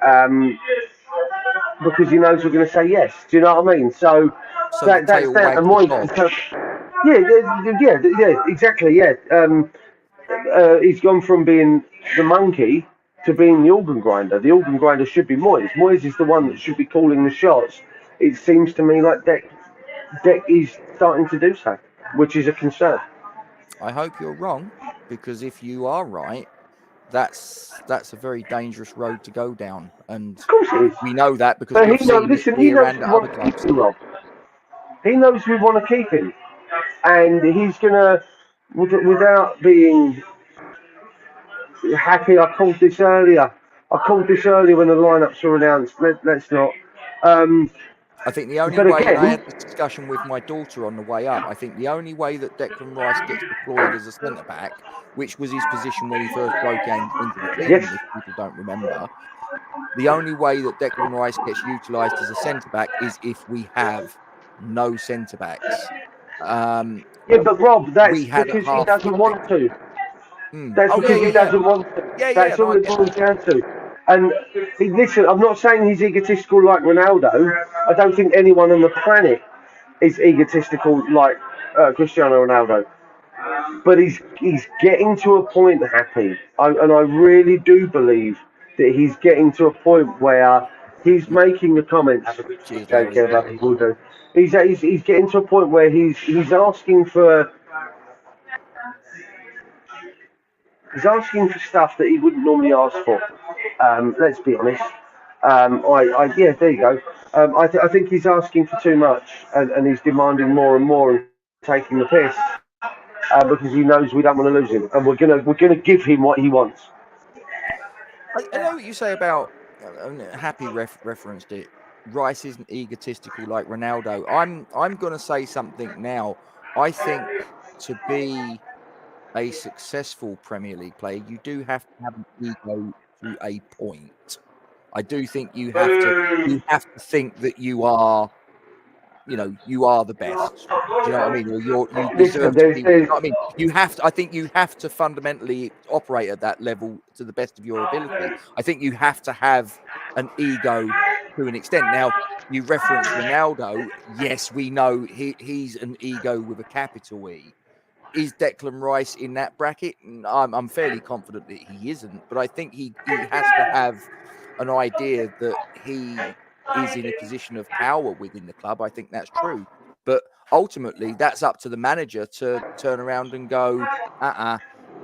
[SPEAKER 2] because he knows we're going to say yes. Do you know what I mean? So that's that. And yeah, exactly. Yeah. He's gone from being the monkey to being the organ grinder. The organ grinder should be Moyes. Moyes is the one that should be calling the shots. It seems to me like Deck is starting to do so, which is a concern.
[SPEAKER 1] I hope you're wrong, because if you are right, that's a very dangerous road to go down, and
[SPEAKER 2] Of course it is.
[SPEAKER 1] we know that because
[SPEAKER 2] But
[SPEAKER 1] we've seen it
[SPEAKER 2] he
[SPEAKER 1] here
[SPEAKER 2] knows
[SPEAKER 1] and
[SPEAKER 2] we
[SPEAKER 1] at other
[SPEAKER 2] want to keep
[SPEAKER 1] clubs.
[SPEAKER 2] him, Rob. He knows we want to keep him, and he's gonna, without being happy. I called this earlier. I called this earlier when the lineups were announced. Let's not. Um,
[SPEAKER 1] I think the only
[SPEAKER 2] but
[SPEAKER 1] way, and I
[SPEAKER 2] again,
[SPEAKER 1] had this discussion with my daughter on the way up, I think the only way that Declan Rice gets deployed as a centre back, which was his position when he first broke into the team,
[SPEAKER 2] yes,
[SPEAKER 1] if people don't remember, the only way that Declan Rice gets utilised as a centre back is if we have no centre backs.
[SPEAKER 2] yeah, but Rob, that's
[SPEAKER 1] We had at
[SPEAKER 2] because he
[SPEAKER 1] half
[SPEAKER 2] doesn't want
[SPEAKER 1] time.
[SPEAKER 2] to. That's
[SPEAKER 1] Oh, yeah,
[SPEAKER 2] because
[SPEAKER 1] yeah,
[SPEAKER 2] he
[SPEAKER 1] yeah.
[SPEAKER 2] doesn't want to.
[SPEAKER 1] Yeah.
[SPEAKER 2] That's
[SPEAKER 1] No,
[SPEAKER 2] all
[SPEAKER 1] I
[SPEAKER 2] it
[SPEAKER 1] get
[SPEAKER 2] boils
[SPEAKER 1] that.
[SPEAKER 2] down to. And listen, I'm not saying he's egotistical like Ronaldo. I don't think anyone on the planet is egotistical like Cristiano Ronaldo. But he's getting to a point, Happy, and I really do believe that he's getting to a point where he's making the comments.
[SPEAKER 1] Cheers,
[SPEAKER 2] Take
[SPEAKER 1] Larry.
[SPEAKER 2] care, buddy. Will do. He's getting to a point where he's asking for stuff that he wouldn't normally ask for. Let's be honest. Yeah, there you go. I think he's asking for too much, and he's demanding more and more and taking the piss because he knows we don't want to lose him, and we're gonna give him what he wants.
[SPEAKER 1] I know what you say about Happy referenced it. Rice isn't egotistical like Ronaldo. I'm going to say something now. I think to be a successful Premier League player, you do have to have an ego to a point. I do think you have to think that you are the best. Do you know what I mean? Or you
[SPEAKER 2] Listen,
[SPEAKER 1] deserve to
[SPEAKER 2] there's,
[SPEAKER 1] be. You
[SPEAKER 2] there's
[SPEAKER 1] know what I mean? You have to. I think you have to fundamentally operate at that level to the best of your ability. I think you have to have an ego to an extent. Now, you reference Ronaldo. Yes, we know he's an ego with a capital E. Is Declan Rice in that bracket? I'm fairly confident that he isn't, but I think he has to have an idea that he is in a position of power within the club. I think that's true. But ultimately, that's up to the manager to turn around and go,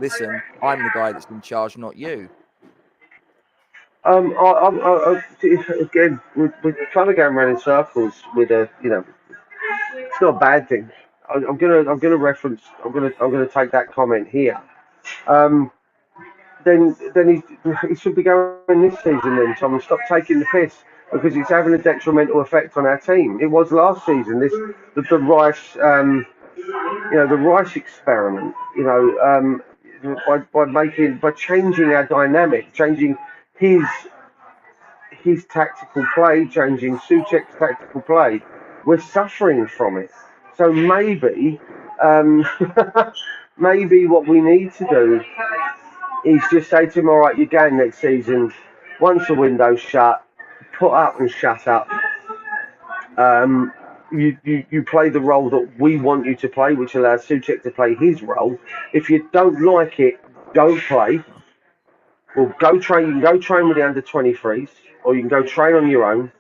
[SPEAKER 1] listen, I'm the guy that's in charge, not you.
[SPEAKER 2] again, we're trying to go around in circles with it's not a bad thing. I'm gonna reference. I'm gonna take that comment here. Um, then he should be going this season. Then Tom, stop taking the piss because it's having a detrimental effect on our team. It was last season. The Rice the Rice experiment. By changing our dynamic, changing his his tactical play, changing Suchek's tactical play, we're suffering from it. So um, maybe what we need to do is just say to him, all right, you're going next season. Once the window's shut, put up and shut up. Um, you play the role that we want you to play, which allows Suchek to play his role. If you don't like it, don't play. Well, go train. You can go train with the under 23s, or you can go train on your own.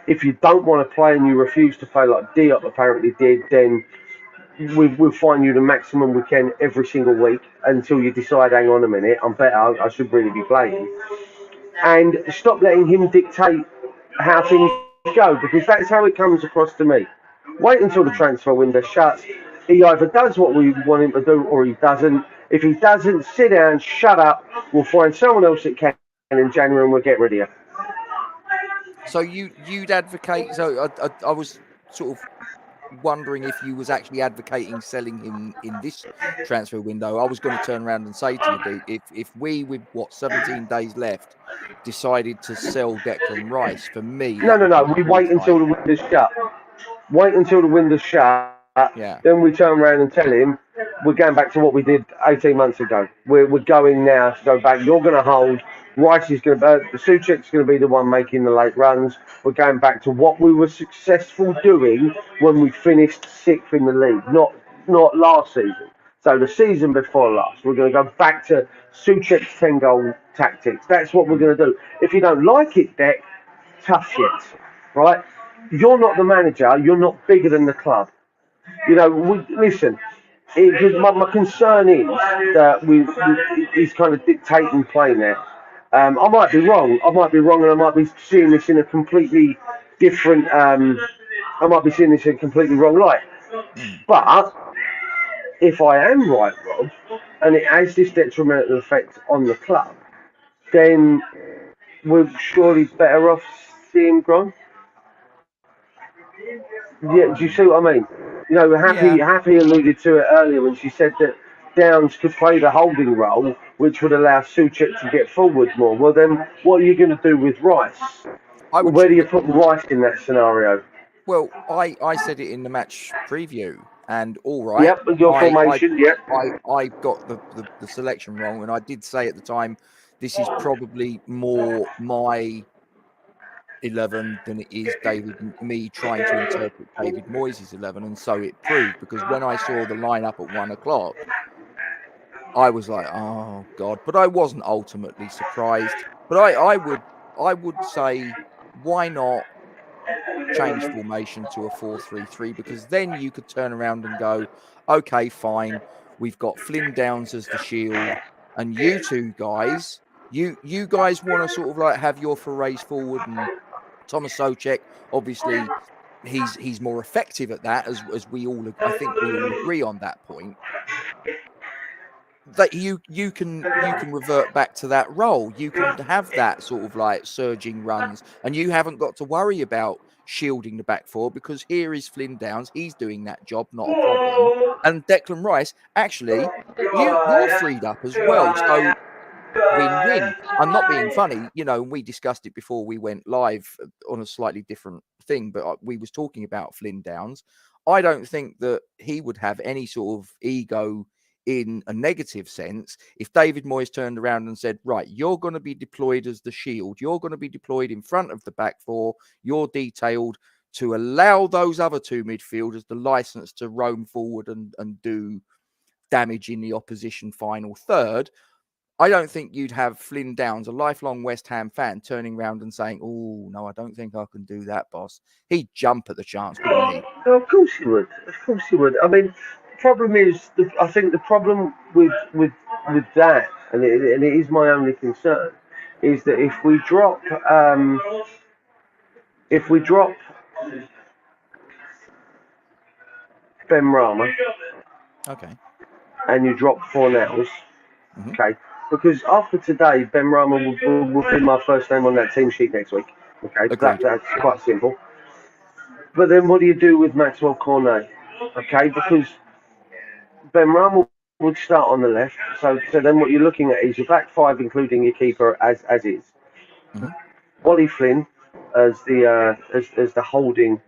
[SPEAKER 2] If you don't want to play and you refuse to play like Diop apparently did, then we'll find you the maximum we can every single week until you decide, hang on a minute, I'm better, I should really be playing. And stop letting him dictate how things go, because that's how it comes across to me. Wait until the transfer window shuts. He either does what we want him to do or he doesn't. If he doesn't, sit down, shut up. We'll find someone else that can in January and we'll get rid of you.
[SPEAKER 1] So you'd advocate. So I was sort of wondering if you was actually advocating selling him in this transfer window. I was going to turn around and say to you, dude, if we, with 17 days left, decided to sell Declan Rice, for me
[SPEAKER 2] No,
[SPEAKER 1] that
[SPEAKER 2] no,
[SPEAKER 1] would
[SPEAKER 2] no.
[SPEAKER 1] be
[SPEAKER 2] We
[SPEAKER 1] poor
[SPEAKER 2] wait until the
[SPEAKER 1] timing.
[SPEAKER 2] window's shut. Wait until the window's shut.
[SPEAKER 1] Yeah.
[SPEAKER 2] Then we turn around and tell him we're going back to what we did 18 months ago. We're going now to go back. You're going to hold. Rice is going to. Suchek's going to be the one making the late runs. We're going back to what we were successful doing when we finished sixth in the league, not last season. So the season before last, we're going to go back to Suchek's 10-goal tactics. That's what we're going to do. If you don't like it, Deck, tough shit, right? You're not the manager. You're not bigger than the club. Listen. My concern is that he's kind of dictating play now. I might be wrong. I might be wrong, and I might be seeing this in a completely different. I might be seeing this in a completely wrong light. But if I am right, Rob, and it has this detrimental effect on the club, then we're surely better off seeing Grom. Yeah, do you see what I mean? You know,
[SPEAKER 1] Yeah.
[SPEAKER 2] Happy alluded to it earlier when she said that Downs could play the holding role, which would allow Suchek to get forward more. Well, then what are you going to do with Rice?
[SPEAKER 1] I would.
[SPEAKER 2] Where do you put Rice in that scenario?
[SPEAKER 1] Well, I said it in the match preview, and all right,
[SPEAKER 2] Yep, with your formation, yep.
[SPEAKER 1] I got the selection wrong, and I did say at the time this is probably more my 11 than it is me trying to interpret David Moyes' 11, and so it proved, because when I saw the lineup at 1:00, I was like, oh God, but I wasn't ultimately surprised. But I would say, why not change formation to a 4-3-3, because then you could turn around and go, okay, fine, we've got Flynn Downs as the shield, and you two guys, you guys want to sort of like have your forays forward, and Thomas Souček, obviously he's more effective at that, as I think we all agree on that point, that you can revert back to that role. You can have that sort of like surging runs, and you haven't got to worry about shielding the back four, because here is Flynn Downs, he's doing that job, not a problem. And Declan Rice, actually, you're freed up as well, so win-win. I'm not being funny, you know. We discussed it before we went live on a slightly different thing, but we was talking about Flynn Downs. I don't think that he would have any sort of ego in a negative sense if David Moyes turned around and said, right, you're going to be deployed as the shield, you're going to be deployed in front of the back four, you're detailed to allow those other two midfielders the license to roam forward and do damage in the opposition final third. I don't think you'd have Flynn Downs, a lifelong West Ham fan, turning around and saying, oh, no, I don't think I can do that, boss. He'd jump at the chance, wouldn't he?
[SPEAKER 2] No, of course he would. Of course he would. I mean, the problem is, I think the problem with that, and it is my only concern, is that if we drop Ben Rama,
[SPEAKER 1] Okay.
[SPEAKER 2] and you drop Fornells, okay, because after today, Ben Rama will be my first name on that team sheet next week. Okay, that's quite simple. But then what do you do with Maxwell Cornet? Okay, because Ben Rama would start on the left. So then what you're looking at is your back five, including your keeper as is. Wally Flynn as the holding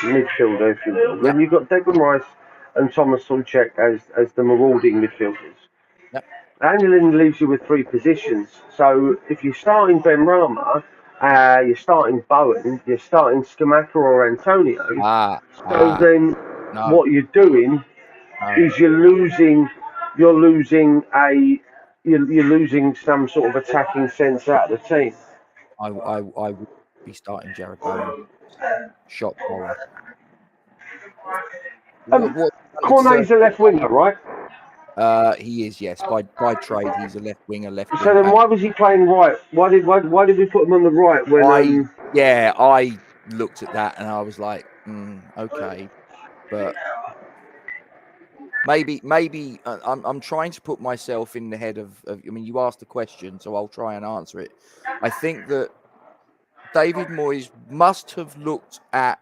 [SPEAKER 2] midfielder, if you will.
[SPEAKER 1] Yep.
[SPEAKER 2] Then you've got Declan Rice and Thomas Souček as the marauding midfielders.
[SPEAKER 1] Yep.
[SPEAKER 2] And then leaves you with three positions. So if you're starting Ben Rama, you're starting Bowen, you're starting Scamacca or Antonio. Then what you're doing is you're losing some sort of attacking sense out of the team.
[SPEAKER 1] I would be starting Jared Bowen. Shock horror.
[SPEAKER 2] Cornet's a left winger, right?
[SPEAKER 1] He is, yes. By trade, he's a left winger.
[SPEAKER 2] So then, why was he playing right? Why did we put him on the right when?
[SPEAKER 1] I looked at that and I was like, okay, but maybe I'm trying to put myself in the head of. I mean, you asked the question, so I'll try and answer it. I think that David Moyes must have looked at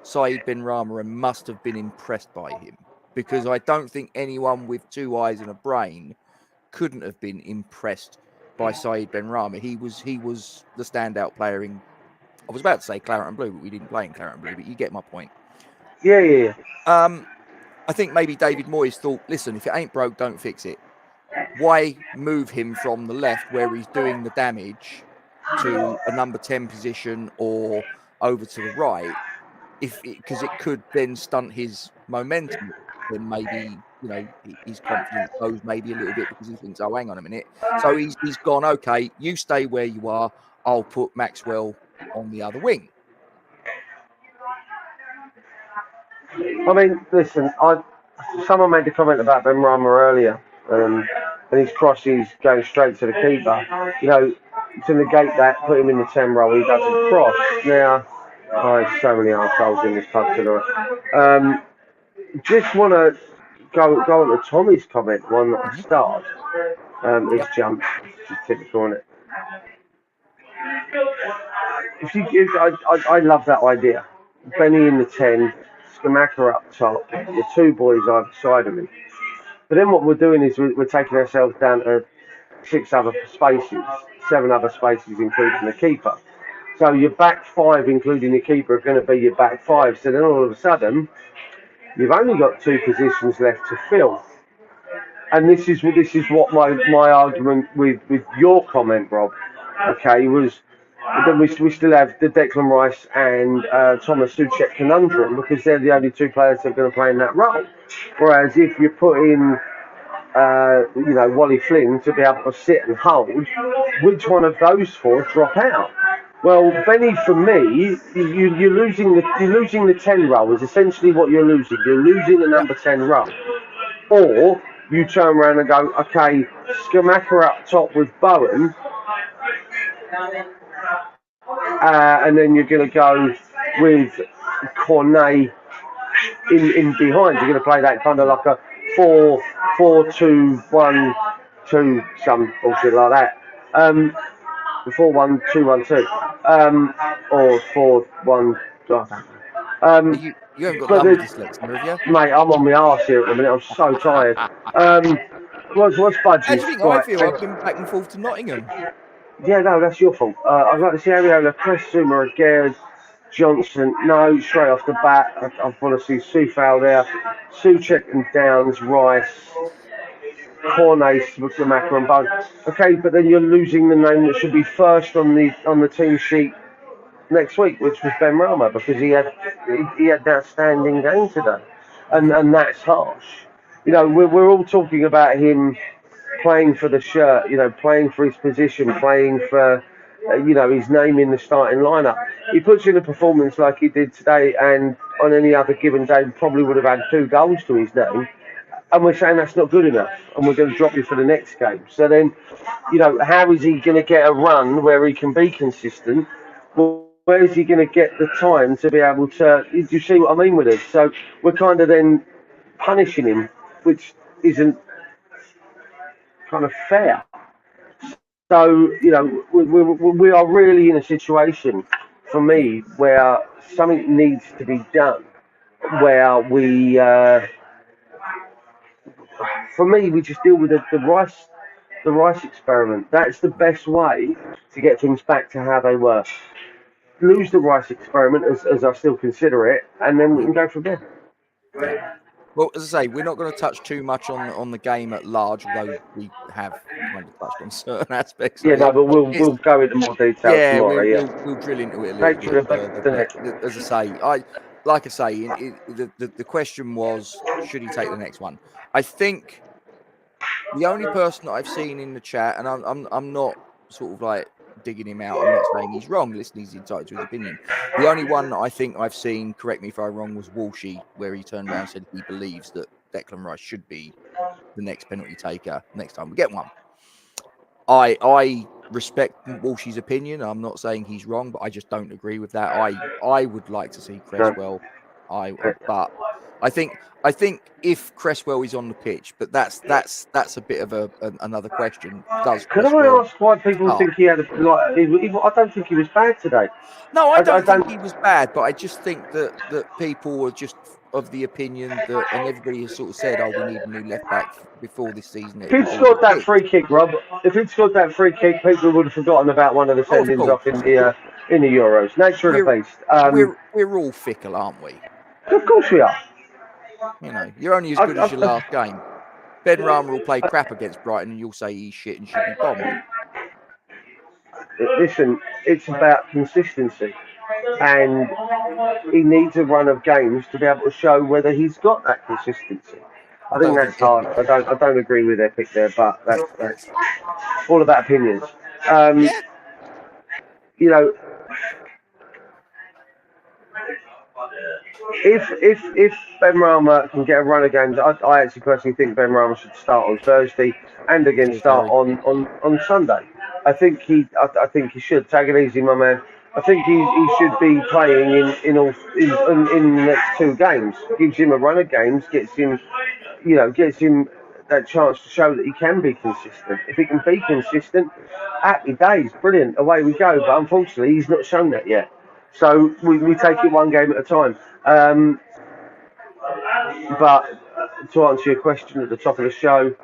[SPEAKER 1] Said Benrahma and must have been impressed by him, because I don't think anyone with two eyes and a brain couldn't have been impressed by Said Benrahma. He was the standout player in, I was about to say Claret and Blue, but we didn't play in Claret and Blue, but you get my point.
[SPEAKER 2] Yeah.
[SPEAKER 1] I think maybe David Moyes thought, listen, if it ain't broke, don't fix it. Why move him from the left where he's doing the damage to a number 10 position or over to the right, because it could then stunt his momentum, then maybe, you know, his confidence goes maybe a little bit because he thinks, oh, hang on a minute. So he's gone, okay, you stay where you are, I'll put Maxwell on the other wing.
[SPEAKER 2] I mean, listen, someone made a comment about Ben Rama earlier, and his crosses going straight to the keeper. You know, to negate that, put him in the 10 row, he doesn't cross. Now, there's so many arseholes in this pub tonight. Just want to go on to Tommy's comment, one that I started. His
[SPEAKER 1] Yep.
[SPEAKER 2] jump, typical on it. I love that idea. Benny in the 10, Skamaka up top, the two boys either side of him. But then what we're doing is we're taking ourselves down to 6 other spaces, 7 other spaces, including the keeper. So your back 5, including the keeper, are going to be your back 5. So then all of a sudden, you've only got 2 positions left to fill. And this is what my argument with your comment, Rob, okay, was that we still have the Declan Rice and Thomas Souček conundrum because they're the only 2 players that are going to play in that role. Whereas if you put in Wally Flynn to be able to sit and hold, which one of those 4 drop out? Well, Benny, for me, you're losing the 10 role is essentially what you're losing. You're losing the number 10 role. Or you turn around and go, okay, Skamaka up top with Bowen, and then you're going to go with Cornet in behind. You're going to play that kind of like a 4-4-2-1-2, some bullshit like that. 4-1-2-1-2, or 4-1.
[SPEAKER 1] You haven't got number dyslexia, have you?
[SPEAKER 2] Mate, I'm on my arse here at the minute. I'm so tired. What's Budgies?
[SPEAKER 1] How do you think I feel? I've been back and forth to Nottingham.
[SPEAKER 2] Yeah, no, that's your fault. I'd like to see Ariola, press Zuma again. Johnson, no, straight off the bat. I want to see Soufal there. Souček and Downs, Rice, Cornet, Skamaka and Bowen. Okay, but then you're losing the name that should be first on the team sheet next week, which was Ben Rama, because he had an outstanding game today, and that's harsh. You know, we're all talking about him playing for the shirt, you know, playing for his position, playing for his name in the starting lineup. He puts in a performance like he did today, and on any other given day probably would have had 2 goals to his name. And we're saying that's not good enough, and we're going to drop you for the next game. So then, how is he going to get a run where he can be consistent? Well, where is he going to get the time to be able to? Do you see what I mean with it? So we're kind of then punishing him, which isn't kind of fair. So we are really in a situation, for me, where something needs to be done. Where we, for me, we just deal with the Rice experiment. That's the best way to get things back to how they were. Lose the Rice experiment, as I still consider it, and then we can go from there.
[SPEAKER 1] Yeah. Well, as I say, we're not going to touch too much on the game at large, although we have kind of touched on certain aspects.
[SPEAKER 2] Yeah, no, but we'll go into more detail tomorrow.
[SPEAKER 1] We'll drill into it a little bit further. But as I say, the question was, should he take the next one? I think the only person that I've seen in the chat, and I'm not sort of like digging him out. I'm not saying he's wrong. Listen, he's entitled to his opinion. The only one that I think I've seen, correct me if I'm wrong, was Walshy, where he turned around and said he believes that Declan Rice should be the next penalty taker next time we get one. I respect Walshy's opinion. I'm not saying he's wrong, but I just don't agree with that. I would like to see Cresswell. But I think if Cresswell is on the pitch, but that's a bit of another question.
[SPEAKER 2] Can I ask why people think he had I don't think he was bad today.
[SPEAKER 1] No, I don't think he was bad, but I just think that people were just of the opinion that, and everybody has sort of said, "Oh, we need a new left back before this season."
[SPEAKER 2] If he'd scored that free kick, Rob, people would have forgotten about one of the sendings off in the Euros. Nature of the beast.
[SPEAKER 1] We're all fickle, aren't we?
[SPEAKER 2] Of course we are.
[SPEAKER 1] You know, you're only as good as your last game. Ben Rama will play crap against Brighton, and you'll say he's shit and should be bombed.
[SPEAKER 2] Listen, it's about consistency, and he needs a run of games to be able to show whether he's got that consistency. I think that's hard. I don't agree with their pick there, but that's all about opinions. if Ben Rama can get a run of games, I actually personally think Ben Rama should start on Thursday and again
[SPEAKER 1] Cheers,
[SPEAKER 2] start
[SPEAKER 1] Harry.
[SPEAKER 2] on Sunday. I think he should take it easy, my man. I think he should be playing in the next two games. Gives him a run of games, gets him that chance to show that he can be consistent. If he can be consistent, happy days, brilliant, away we go. But unfortunately, he's not shown that yet. So we take it one game at a time. But to answer your question at the top of the show,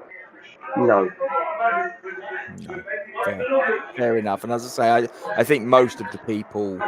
[SPEAKER 2] no.
[SPEAKER 1] No, fair enough. And as I say, I think most of the people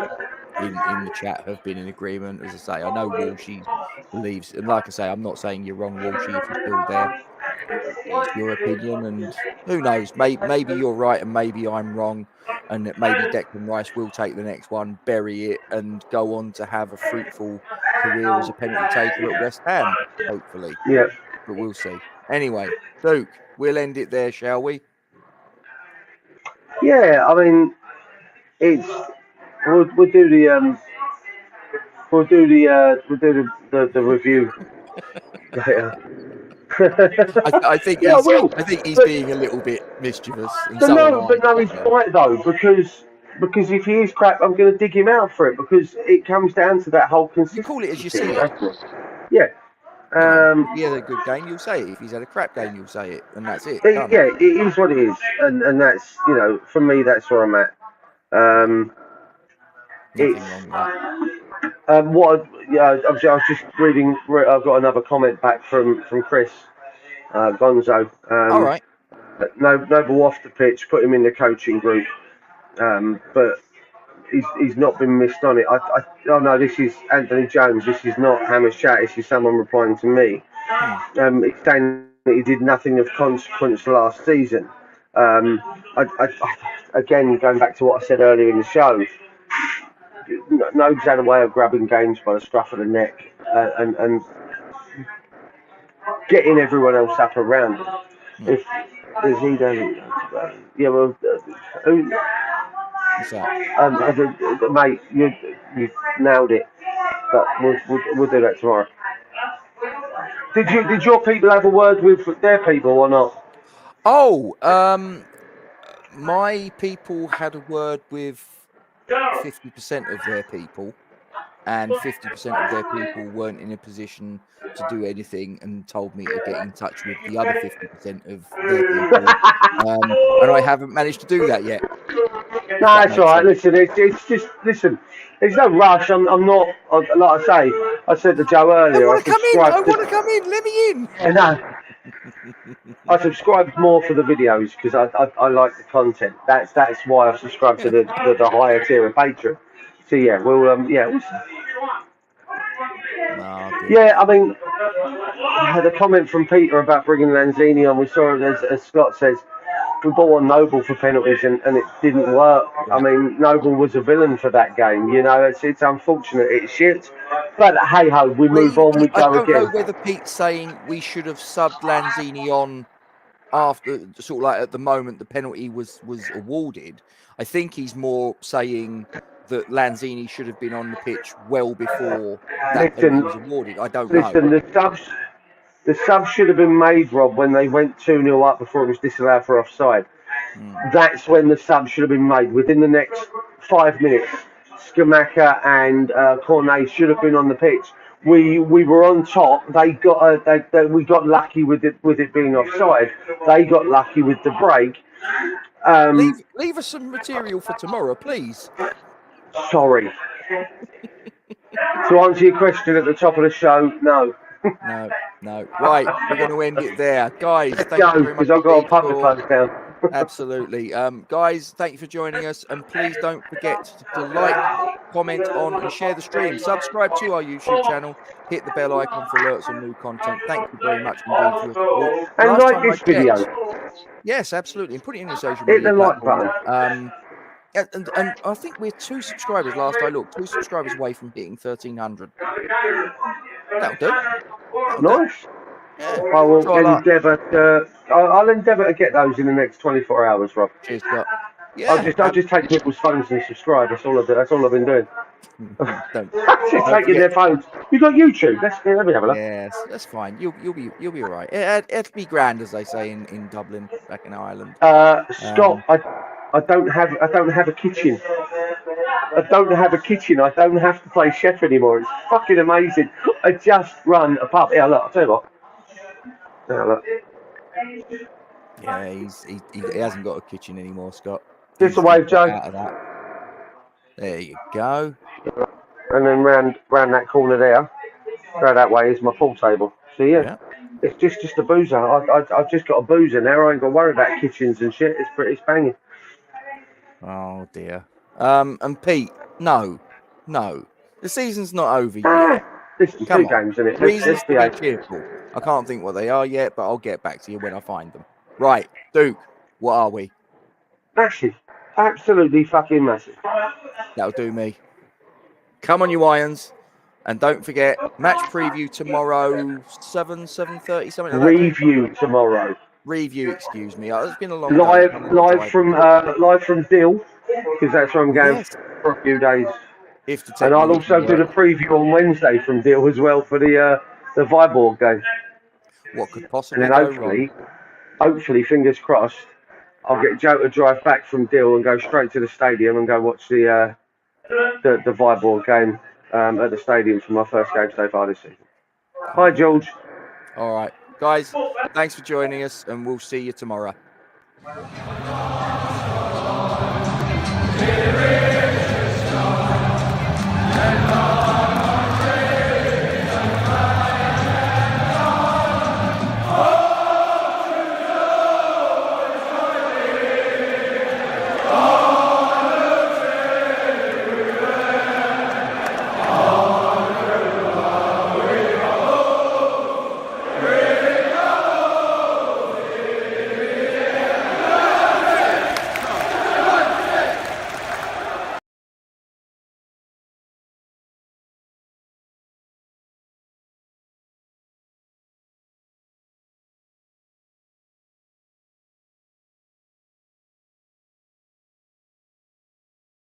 [SPEAKER 1] in the chat have been in agreement. As I say, I know Walshy believes, and like I say, I'm not saying you're wrong, Walshy, if you're still there. It's your opinion, and who knows? Maybe you're right, and maybe I'm wrong, and that maybe Declan Rice will take the next one, bury it, and go on to have a fruitful career as a penalty taker at West Ham, hopefully.
[SPEAKER 2] Yeah.
[SPEAKER 1] But we'll see. Anyway, Luke, we'll end it there, shall we?
[SPEAKER 2] Yeah, I mean, it's we'll do the review later.
[SPEAKER 1] I think
[SPEAKER 2] Yeah, I
[SPEAKER 1] he's
[SPEAKER 2] will.
[SPEAKER 1] I think he's
[SPEAKER 2] But,
[SPEAKER 1] being a little bit mischievous, and
[SPEAKER 2] but
[SPEAKER 1] so am
[SPEAKER 2] no,
[SPEAKER 1] I.
[SPEAKER 2] but no, he's right though because if he is crap, I'm going to dig him out for it because it comes down to that whole
[SPEAKER 1] You
[SPEAKER 2] consistency.
[SPEAKER 1] call it as you see
[SPEAKER 2] thing,
[SPEAKER 1] it.
[SPEAKER 2] that's it. Yeah.
[SPEAKER 1] You know, if he had a good game, you'll say it. If he's had a crap game, you'll say it, and that's it. Done.
[SPEAKER 2] Yeah, it is what it is, and that's for me that's where I'm at.
[SPEAKER 1] Nothing
[SPEAKER 2] It's
[SPEAKER 1] wrong with that.
[SPEAKER 2] obviously I was just reading. I've got another comment back from Chris Gonzo.
[SPEAKER 1] All right.
[SPEAKER 2] Noble off the pitch, put him in the coaching group, but he's not been missed on it. Oh no, this is Anthony Jones. This is not Hammer's chat. This is someone replying to me. He's saying that he did nothing of consequence last season. Again, going back to what I said earlier in the show, Nogue's had a way of grabbing games by the scruff of the neck and getting everyone else up around him. If he doesn't, yeah, well,
[SPEAKER 1] What's that?
[SPEAKER 2] mate, you nailed it. But we'll do that tomorrow. Did your people have a word with their people or not?
[SPEAKER 1] Oh, my people had a word with 50% of their people, and 50% of their people weren't in a position to do anything and told me to get in touch with the other 50% of their people. And I haven't managed to do that yet.
[SPEAKER 2] No, that's all right. Listen, it's just listen. There's no rush. I'm not. Like I said to Joe earlier.
[SPEAKER 1] I want to come in. I want to come in. Let me in.
[SPEAKER 2] Yeah, no. I subscribed more for the videos because I like the content. That's why I subscribed to the higher tier of Patreon. So yeah, we'll yeah, I mean, I had a comment from Peter about bringing Lanzini on. We saw it as Scott says. We bought on Noble for penalties and it didn't work. Yeah. I mean, Noble was a villain for that game. It's unfortunate. It's shit. But hey ho, we move on. We go again. I don't
[SPEAKER 1] know whether Pete's saying we should have subbed Lanzini on after, sort of like at the moment the penalty was awarded. I think he's more saying that Lanzini should have been on the pitch well before that penalty was awarded. I don't know.
[SPEAKER 2] The sub should have been made, Rob, when they went 2-0 up before it was disallowed for offside. That's when the sub should have been made. Within the next 5 minutes, Skamaka and Cornet should have been on the pitch. We were on top. We got lucky with it being offside. They got lucky with the break.
[SPEAKER 1] Leave us some material for tomorrow, please.
[SPEAKER 2] Sorry. To answer your question at the top of the show, no.
[SPEAKER 1] No. Right, we're going to end it there. Guys, thank you very much.
[SPEAKER 2] Because I've got a pub to close down.
[SPEAKER 1] Absolutely. Guys, thank you for joining us. And please don't forget to like, comment on, and share the stream. Subscribe to our YouTube channel. Hit the bell icon for alerts on new content. Thank you very much indeed for your support.
[SPEAKER 2] And like this video.
[SPEAKER 1] Yes, absolutely. And put it in your social media.
[SPEAKER 2] Hit the like button.
[SPEAKER 1] And I think we're 2 subscribers, last I looked, 2 subscribers away from hitting 1,300. That'll do.
[SPEAKER 2] Nice. Yeah. I will endeavour to. I'll endeavour to get those in the next 24 hours, Rob.
[SPEAKER 1] Cheers, Scott.
[SPEAKER 2] I'll just take people's phones and subscribe. That's all I do. That's all I've been doing.
[SPEAKER 1] don't,
[SPEAKER 2] Just
[SPEAKER 1] don't
[SPEAKER 2] taking their
[SPEAKER 1] forget.
[SPEAKER 2] phones. You got YouTube? Let me have a look.
[SPEAKER 1] Yes, that's fine. You'll be all right. It'll be grand, as they say in Dublin, back in Ireland.
[SPEAKER 2] Scott, I don't have a kitchen. I don't have a kitchen. I don't have to play chef anymore. It's fucking amazing. I just run a pub. Yeah, look, I'll tell you what. Yeah, look.
[SPEAKER 1] Yeah, he hasn't got a kitchen anymore, Scott.
[SPEAKER 2] Just a
[SPEAKER 1] He's
[SPEAKER 2] wave, Joe.
[SPEAKER 1] out of that. There you go.
[SPEAKER 2] And then round that corner there, go that way is my pool table. So yeah. It's just a boozer. I've just got a boozer now. I ain't got to worry about kitchens and shit. It's banging.
[SPEAKER 1] Oh dear. And Pete, no. The season's not over yet.
[SPEAKER 2] Listen,
[SPEAKER 1] Come
[SPEAKER 2] 2
[SPEAKER 1] on.
[SPEAKER 2] games, isn't it?
[SPEAKER 1] Reasons to be cheerful. I can't think what they are yet, but I'll get back to you when I find them. Right, Duke, what are we?
[SPEAKER 2] Massive. Absolutely fucking massive.
[SPEAKER 1] That'll do me. Come on, you Irons. And don't forget, match preview tomorrow, 7:30, something like that.
[SPEAKER 2] Review tomorrow.
[SPEAKER 1] Review, excuse me. It's been a long day.
[SPEAKER 2] Live from Dill, because that's where I'm going for a few days. And I'll also do the preview on Wednesday from Dill as well for the Viborg game.
[SPEAKER 1] What could possibly
[SPEAKER 2] and then hopefully, fingers crossed, I'll get Joe to drive back from Dill and go straight to the stadium and go watch the Viborg game at the stadium for my first game so far this season. Hi, George.
[SPEAKER 1] All right, guys, thanks for joining us, and we'll see you tomorrow.